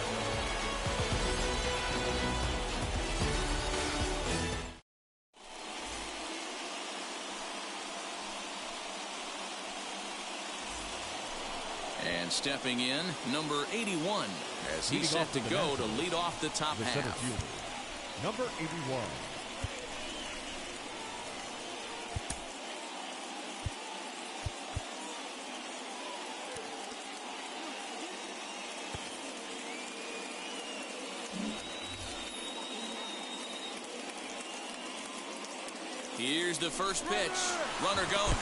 [SPEAKER 2] And stepping in, number 81, as he's set to go to lead off the top half.
[SPEAKER 3] Center fielder, number 81.
[SPEAKER 2] Here's the first pitch. Runner goes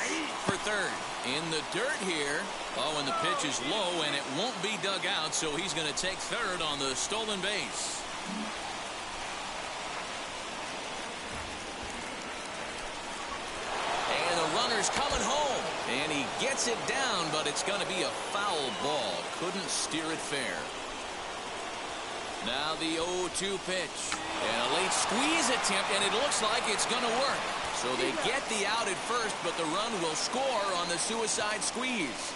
[SPEAKER 2] for third. In the dirt here. Oh, and the pitch is low, and it won't be dug out, so he's going to take third on the stolen base. And the runner's coming home. And he gets it down, but it's going to be a foul ball. Couldn't steer it fair. Now the 0-2 pitch. And a late squeeze attempt, and it looks like it's going to work. So they get the out at first, but the run will score on the suicide squeeze.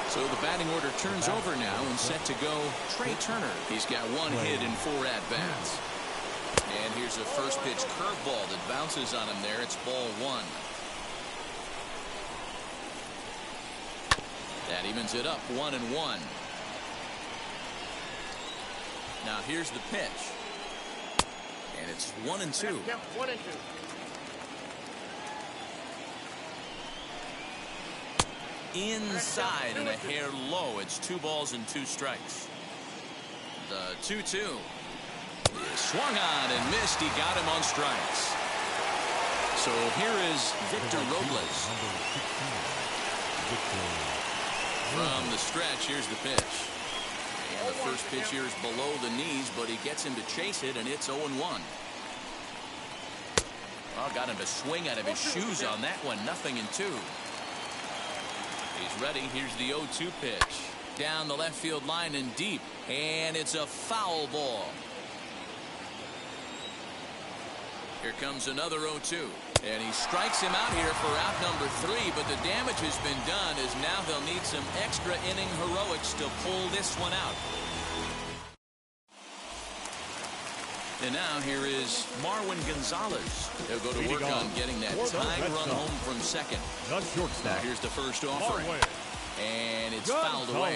[SPEAKER 2] So the batting order turns over now and set to go Trey Turner. He's got 1 hit and 4 at-bats. And here's a first pitch curveball that bounces on him there. It's ball 1. That evens it up 1-1. Now here's the pitch. And it's 1-2.
[SPEAKER 7] Yep, 1-2.
[SPEAKER 2] Inside and a hair low. It's 2 balls and 2 strikes. The 2-2. Swung on and missed. He got him on strikes. So here is Victor Robles. From the stretch, here's the pitch. And the first pitch here is below the knees, but he gets him to chase it, and it's 0-1. Oh, got him to swing out of his shoes on that one. 0-2. He's ready. Here's the 0-2 pitch. Down the left field line and deep. And it's a foul ball. Here comes another 0-2. And he strikes him out here for out number 3, but the damage has been done as now they'll need some extra inning heroics to pull this one out. And now here is Marwin Gonzalez. They'll go to work on getting that tying run home from second. Now here's the first offering. And it's fouled away.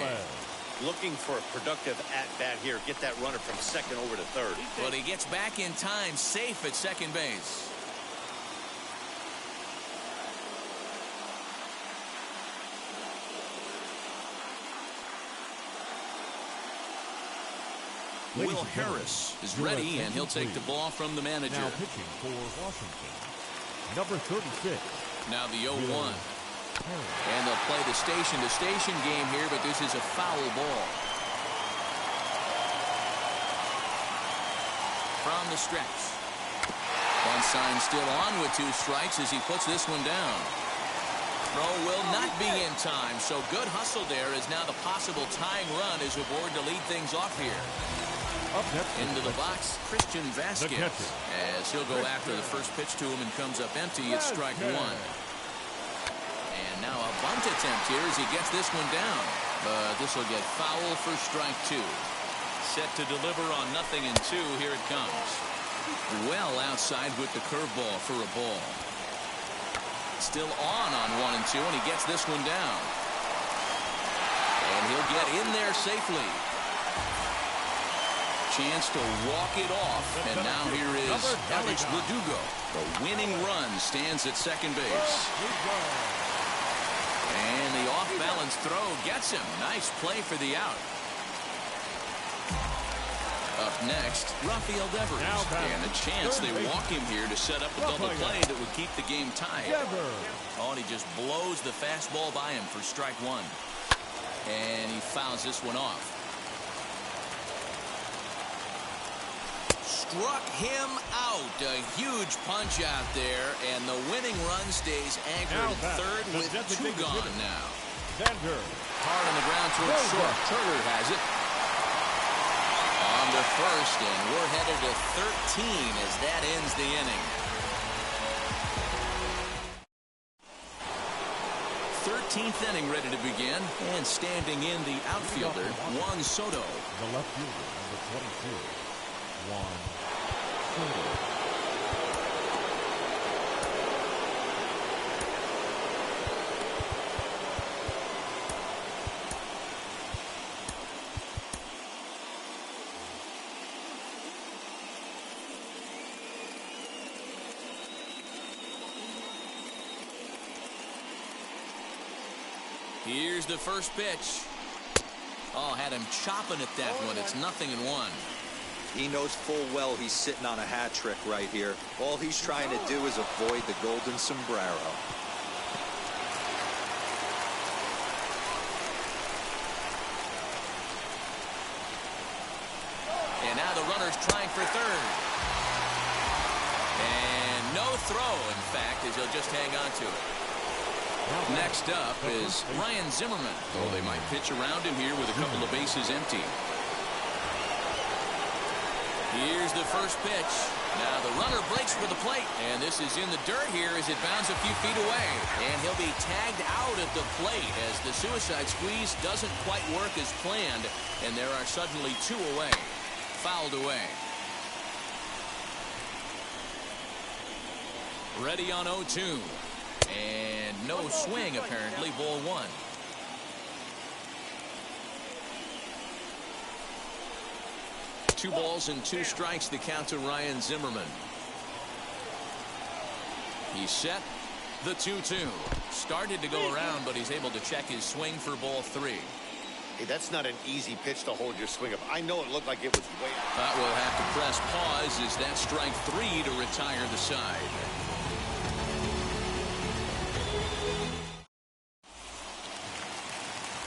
[SPEAKER 5] Looking for a productive at-bat here. Get that runner from second over to third.
[SPEAKER 2] But he gets back in time, safe at second base. Will Harris is ready, and he'll take the ball from the manager.
[SPEAKER 3] Now pitching for Washington, number 36.
[SPEAKER 2] Now the 0-1. And they'll play the station-to-station game here, but this is a foul ball. From the stretch. One sign still on with 2 strikes as he puts this one down. Throw will not be in time, so good hustle there as now the possible tying run is aboard to lead things off here. Into the box, Christian Vasquez, as he'll go after the first pitch to him and comes up empty. It's strike 1. And now a bunt attempt here as he gets this one down. But this will get foul for strike 2. Set to deliver on 0-2. Here it comes. Well outside with the curveball for a ball. Still on 1-2, and he gets this one down. And he'll get in there safely. Chance to walk it off, and now here is Alex Verdugo. The winning run stands at second base. And the off-balance throw gets him. Nice play for the out. Up next, Rafael Devers. And a chance they walk him here to set up a double play that would keep the game tied. Oh, and he just blows the fastball by him for strike 1. And he fouls this one off. Struck him out. A huge punch out there, and the winning run stays anchored at third with 2 gone now. Hard on the ground towards short. Turner has it. On to first, and we're headed to 13 as that ends the inning. 13th inning ready to begin, and standing in the outfielder, Juan Soto.
[SPEAKER 3] The left fielder, number 22, Juan Soto.
[SPEAKER 2] Here's the first pitch. Oh, had him chopping at that one. It's 0-1.
[SPEAKER 4] He knows full well he's sitting on a hat trick right here. All he's trying to do is avoid the golden sombrero.
[SPEAKER 2] And now the runner's trying for third. And no throw, in fact, as he'll just hang on to it. Next up is Ryan Zimmerman. Oh, they might pitch around him here with a couple of bases empty. Here's the first pitch. Now the runner breaks for the plate. And this is in the dirt here as it bounds a few feet away. And he'll be tagged out at the plate as the suicide squeeze doesn't quite work as planned. And there are suddenly 2 away. Fouled away. Ready on 0-2. And no swing, apparently. Ball 1. Two balls and 2 strikes, the count to Ryan Zimmerman. He's set. The 2-2. Started to go around, but he's able to check his swing for ball 3.
[SPEAKER 6] Hey, that's not an easy pitch to hold your swing up. I know it looked like it was way out.
[SPEAKER 2] That will have to press pause as that strike 3 to retire the side.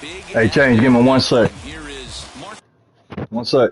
[SPEAKER 2] Big
[SPEAKER 7] hey, Change, give me 1 sec.
[SPEAKER 2] Here is Mark.
[SPEAKER 7] 1 sec.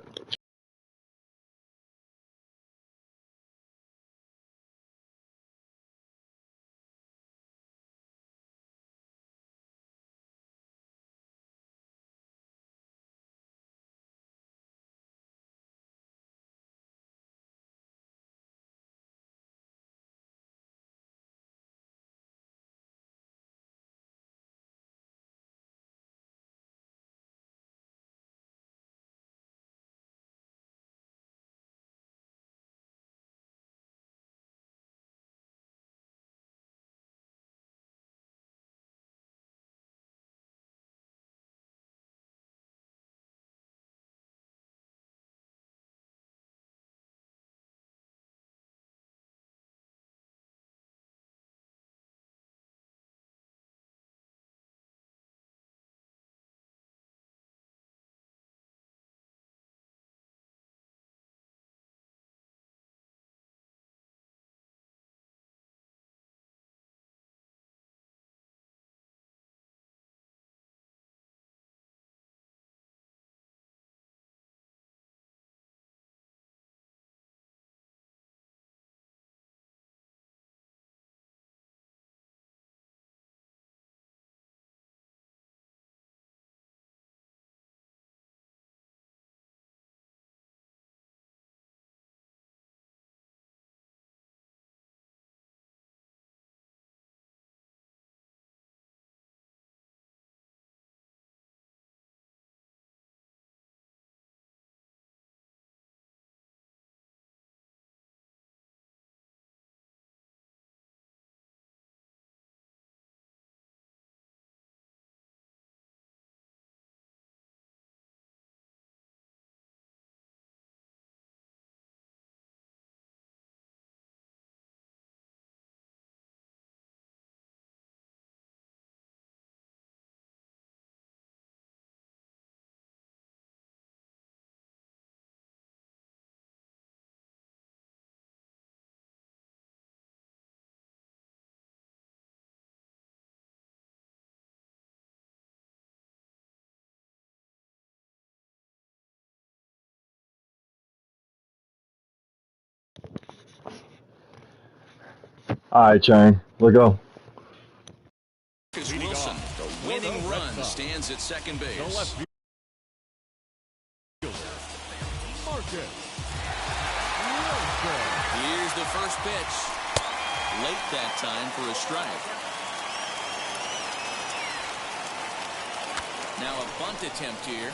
[SPEAKER 7] All right, Chain. Let's go.
[SPEAKER 2] Wilson, the winning run, stands at second base.
[SPEAKER 3] The left fielder, Marcus.
[SPEAKER 2] Here's the first pitch. Late that time for a strike. Now a bunt attempt here.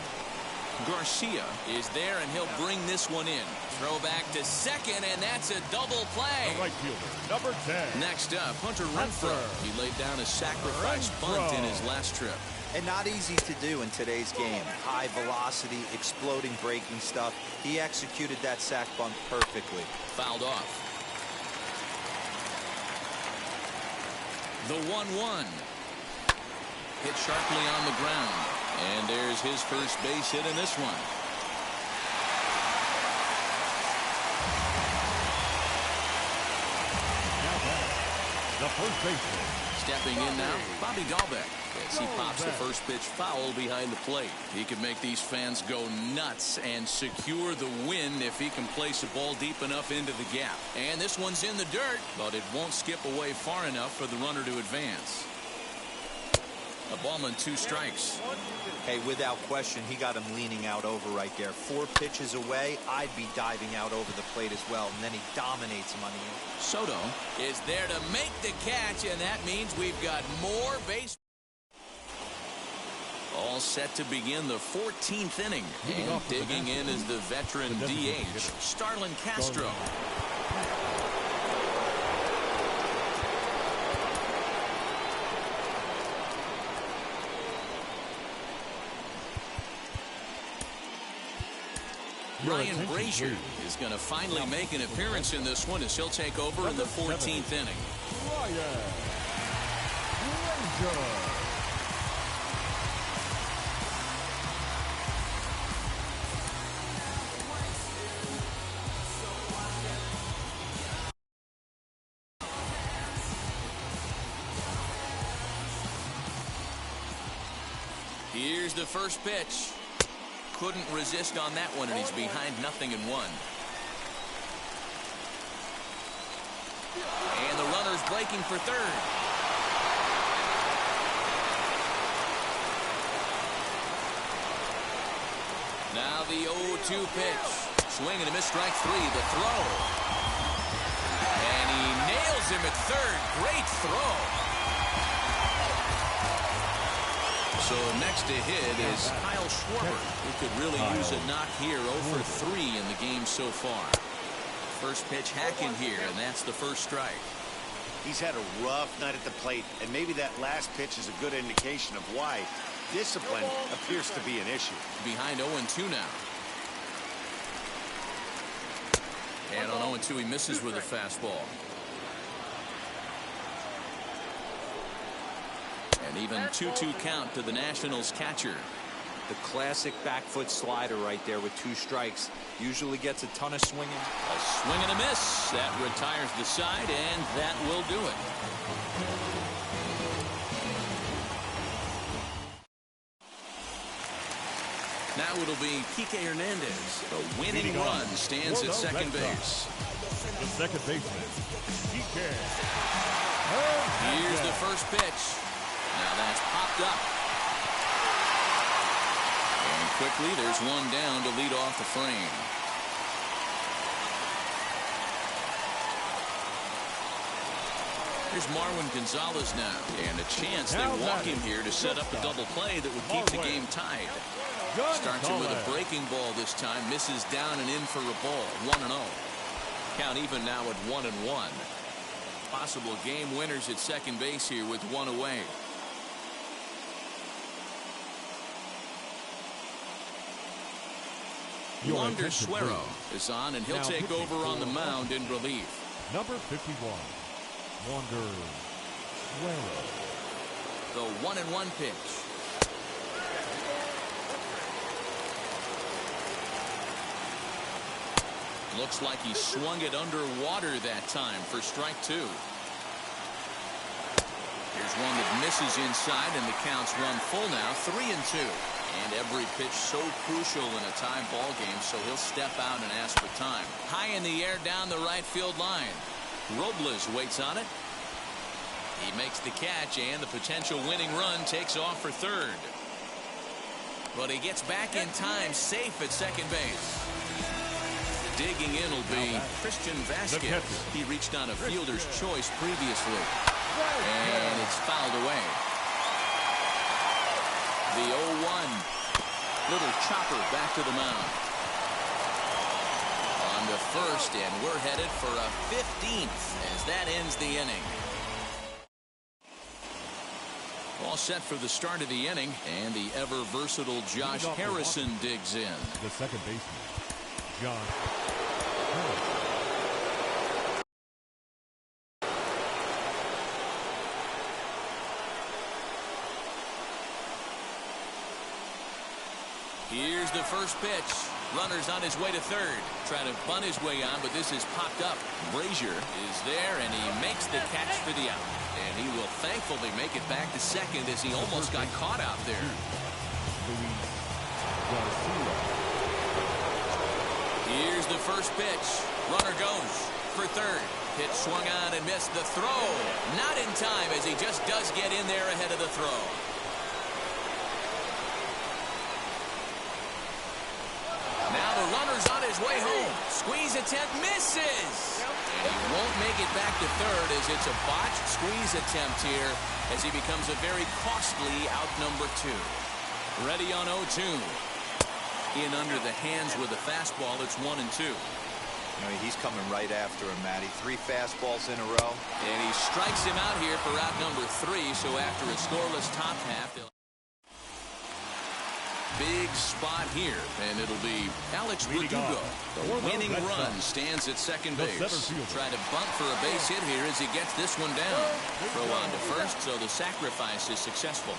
[SPEAKER 2] Garcia is there, and he'll bring this one in. Throw back to second, and that's a double play.
[SPEAKER 3] The right fielder, number 10.
[SPEAKER 2] Next up, Hunter Renfroe. He laid down a sacrifice bunt in his last trip.
[SPEAKER 4] And not easy to do in today's game. High velocity, exploding breaking stuff. He executed that sac bunt perfectly.
[SPEAKER 2] Fouled off. The 1-1. Hit sharply on the ground. And there's his first base hit in this one.
[SPEAKER 3] Now back, the first baseman.
[SPEAKER 2] Stepping in now, Bobby Dahlbeck, as he pops the first pitch foul behind the plate. He could make these fans go nuts and secure the win if he can place a ball deep enough into the gap. And this one's in the dirt, but it won't skip away far enough for the runner to advance. A ball and 2 strikes.
[SPEAKER 4] Hey, without question, he got him leaning out over right there. 4 pitches away, I'd be diving out over the plate as well, and then he dominates him on the end.
[SPEAKER 2] Soto is there to make the catch, and that means we've got more base. All set to begin the 14th inning. And digging in is the veteran DH, Starlin Castro. Ryan Brazier is going to finally make an appearance in this one as he'll take over in the 14th inning.
[SPEAKER 3] Ryan Brazier.
[SPEAKER 2] Here's the first pitch. Couldn't resist on that one, and he's behind 0-1. And the runner's breaking for third. Now the 0-2 pitch. Swing and a miss, strike 3. The throw. And he nails him at third. Great throw. So next to hit is Kyle Schwarber, who could really use a knock here. 0 for 3 in the game so far. First pitch hacking here, and that's the first strike.
[SPEAKER 5] He's had a rough night at the plate, and maybe that last pitch is a good indication of why discipline appears to be an issue.
[SPEAKER 2] Behind 0-2 now. And on 0-2, he misses with a fastball. And even 2-2 count to the Nationals catcher.
[SPEAKER 4] The classic back foot slider right there with 2 strikes. Usually gets a ton of swinging.
[SPEAKER 2] A swing and a miss. That retires the side, and that will do it. Now it'll be Kike Hernandez. The winning run stands at second base.
[SPEAKER 3] The second baseman, Kike.
[SPEAKER 2] Here's the first pitch. Now that's popped up. And quickly there's one down to lead off the frame. Here's Marwin Gonzalez now. And a chance they walk him here to set up a double play that would keep the game tied. Starts him with a breaking ball this time. Misses down and in for a ball. 1-0. Count even now at 1-1. Possible game winners at second base here with one away. Wander Suero is on, and he'll take over on the mound in relief.
[SPEAKER 3] Number 51, Wander Suero.
[SPEAKER 2] The 1-1 pitch. Looks like he swung it underwater that time for strike 2. Here's one that misses inside, and the count's run full now, 3-2. And every pitch so crucial in a tie ball game, so he'll step out and ask for time. High in the air down the right field line. Robles waits on it. He makes the catch, and the potential winning run takes off for third. But he gets back in time, safe at second base. Digging in will be Christian Vasquez. He reached on a fielder's choice previously. And it's fouled away. The 0-1. Little chopper back to the mound. On to first, and we're headed for a 15th as that ends the inning. All set for the start of the inning, and the ever-versatile Josh Harrison digs in.
[SPEAKER 3] The second baseman, Josh Harrison.
[SPEAKER 2] Here's the first pitch. Runner's on his way to third. Trying to bunt his way on, but this is popped up. Brazier is there, and he makes the catch for the out. And he will thankfully make it back to second as he almost got caught out there. Here's the first pitch. Runner goes for third. Pitch swung on and missed the throw. Not in time as he just does get in there ahead of the throw. Now the runner's on his way home. Squeeze attempt misses. And he won't make it back to third as it's a botched squeeze attempt here as he becomes a very costly out number 2. Ready on 0-2. In under the hands with a fastball. It's 1-2.
[SPEAKER 4] I mean, he's coming right after him, Matty. 3 fastballs in a row.
[SPEAKER 2] And he strikes him out here for out number 3. So after a scoreless top half, they'll... Big spot here, and it'll be Alex Verdugo. The winning run stands at second base. Try to bunt for a base hit here as he gets this one down. Throw on to first, so the sacrifice is successful.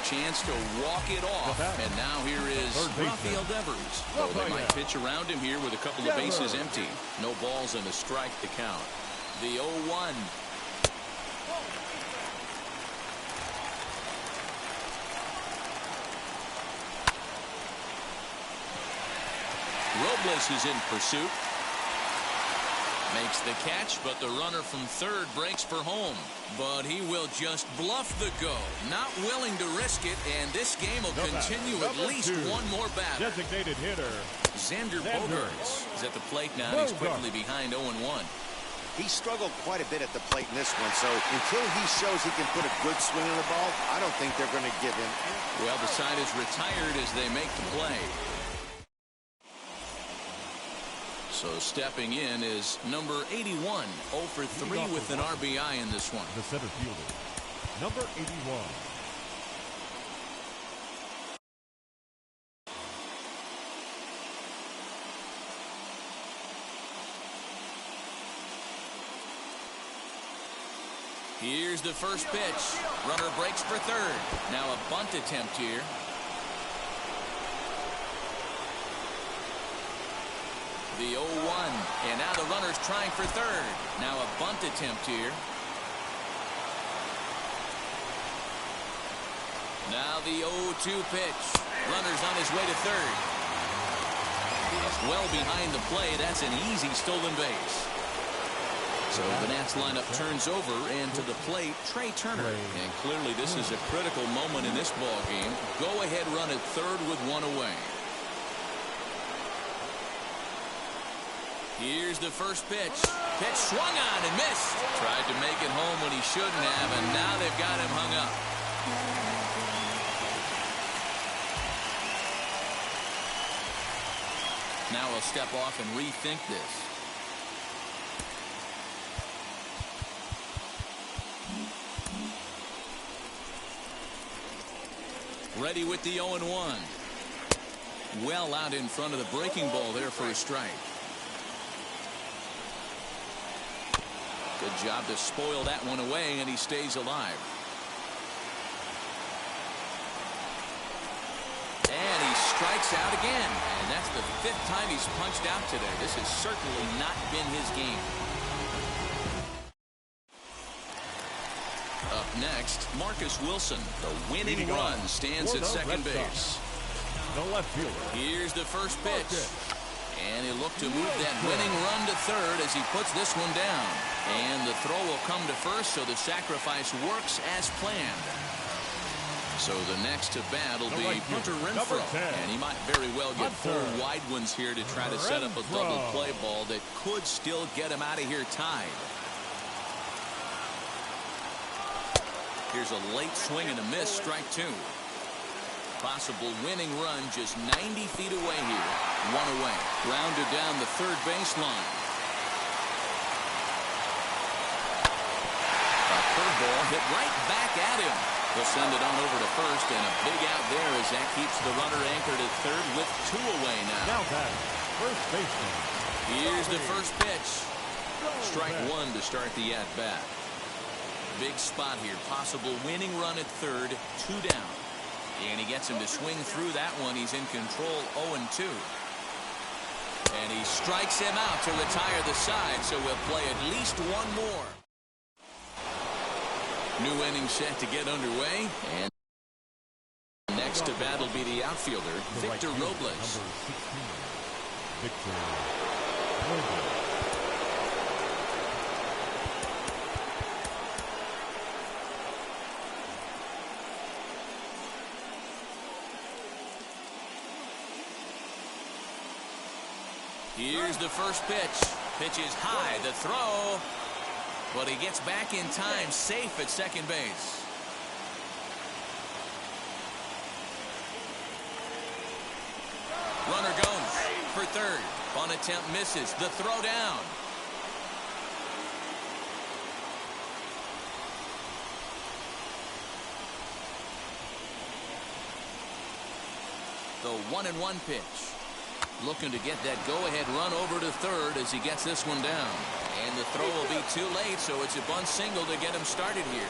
[SPEAKER 2] Chance to walk it off, and now here is Rafael Devers. Oh, they might pitch around him here with a couple of bases empty. No balls and a strike to count. The 0-1. Robles is in pursuit. Makes the catch, but the runner from third breaks for home. But he will just bluff the go. Not willing to risk it, and this game will continue at least one more batter.
[SPEAKER 3] Designated hitter.
[SPEAKER 2] Xander Bogaerts is at the plate now. He's quickly behind 0-1.
[SPEAKER 5] He struggled quite a bit at the plate in this one, so until he shows he can put a good swing on the ball, I don't think they're going to give him.
[SPEAKER 2] Well, the side is retired as they make the play. So stepping in is number 81, 0 for 3 with an RBI in this one.
[SPEAKER 3] The center fielder, number 81.
[SPEAKER 2] Here's the first pitch. Runner breaks for third. Now a bunt attempt here. The 0-1, and now the runner's trying for third. Now a bunt attempt here. Now the 0-2 pitch. Runner's on his way to third. He's well behind the play. That's an easy stolen base. So the Nats lineup turns over, and to the plate, Trey Turner. And clearly this is a critical moment in this ball game. Go-ahead run at third with one away. Here's the first pitch. Pitch swung on and missed. Tried to make it home when he shouldn't have, and now they've got him hung up. Now he'll step off and rethink this. Ready with the 0-1. Well out in front of the breaking ball there for a strike. Good job to spoil that one away, and he stays alive. And he strikes out again. And that's the 5th time he's punched out today. This has certainly not been his game. Up next, Marcus Wilson. The winning run stands at second base.
[SPEAKER 3] The left fielder.
[SPEAKER 2] Here's the first pitch. And he'll look to move that winning run to third as he puts this one down. And the throw will come to first, so the sacrifice works as planned. So the next to bat will be Hunter Renfroe. And he might very well get 4 wide ones here to try to set up a double play ball that could still get him out of here tied. Here's a late swing and a miss, strike 2. Possible winning run just 90 feet away here. One away. Grounded down the third baseline. A curveball hit right back at him. They'll send it on over to first, and a big out there as that keeps the runner anchored at third with 2 away now.
[SPEAKER 3] Now back, first baseman.
[SPEAKER 2] Here's the first pitch. Strike 1 to start the at-bat. Big spot here. Possible winning run at third. 2 down. And he gets him to swing through that one. He's in control 0-2. And he strikes him out to retire the side, so we'll play at least one more. New inning set to get underway. And next to bat will be the outfielder, Victor Robles. Here's the first pitch. Pitch is high, the throw. But he gets back in time, safe at second base. Runner goes for third. Bunt attempt misses. The throw down. The 1-1 pitch. Looking to get that go-ahead run over to third as he gets this one down. And the throw will be too late, so it's a bunt single to get him started here.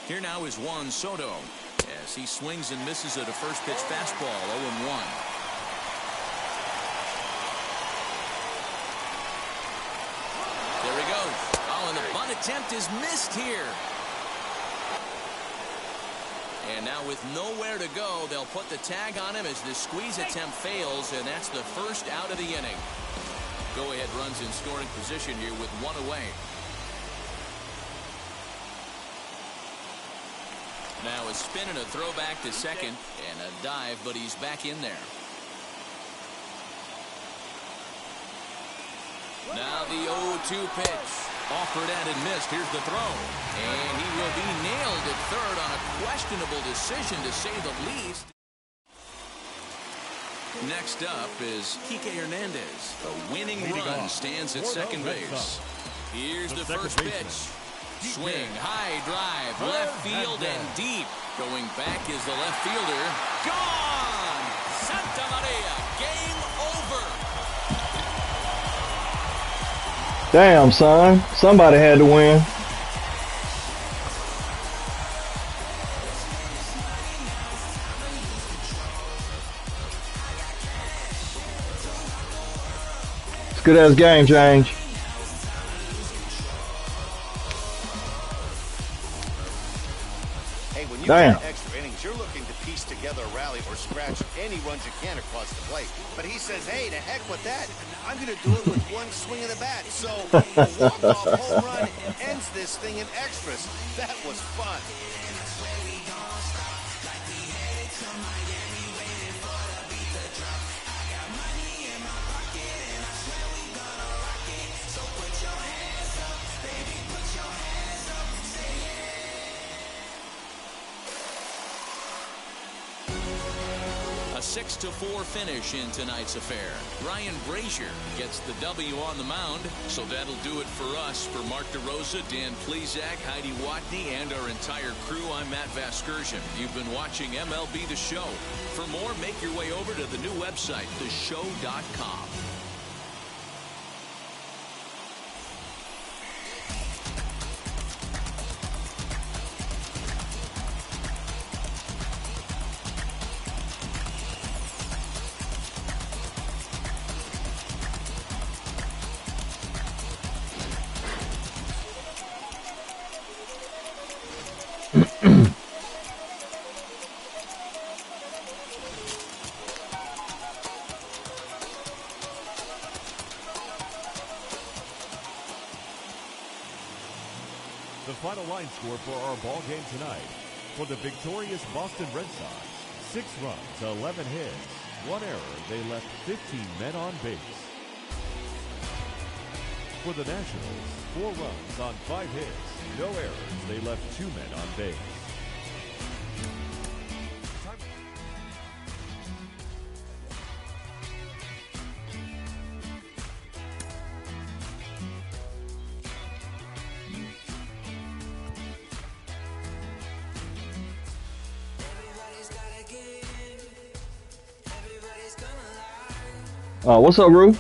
[SPEAKER 2] Here now is Juan Soto as he swings and misses at a first pitch fastball. 0-1. There he goes. Oh, and the bunt attempt is missed here. And now with nowhere to go, they'll put the tag on him as the squeeze attempt fails, and that's the first out of the inning. Go-ahead runs in scoring position here with one away. Now a spin and a throw back to second and a dive, but he's back in there. Now the 0-2 pitch. Offered and missed. Here's the throw. And he will be nailed at third on a questionable decision, to say the least. Next up is Kike Hernandez. The winning run stands at second base. Here's the first pitch. Swing, high drive, left field and deep. Going back is the left fielder. Gone! Santa Maria, game over.
[SPEAKER 7] Damn, son. Somebody had to win. It's a good-ass game, James.
[SPEAKER 6] Damn. Extra innings, you're looking to piece together a rally or scratch any runs you can across the plate. But he says, hey, to heck with that. I'm going to do it with one swing of the bat. So a walk-off home run ends this thing in extras. That was fun.
[SPEAKER 2] A 6-4 finish in tonight's affair. Ryan Brazier gets the W on the mound. So that'll do it for us. For Mark DeRosa, Dan Plezak, Heidi Watney, and our entire crew, I'm Matt Vasgersian. You've been watching MLB The Show. For more, make your way over to the new website, theshow.com.
[SPEAKER 3] The final line score for our ball game tonight. For the victorious Boston Red Sox, 6 runs, 11 hits, 1 error. They left 15 men on base. For the Nationals, 4 runs on 5 hits, no errors. They left 2 men on base.
[SPEAKER 7] What's up, Rue?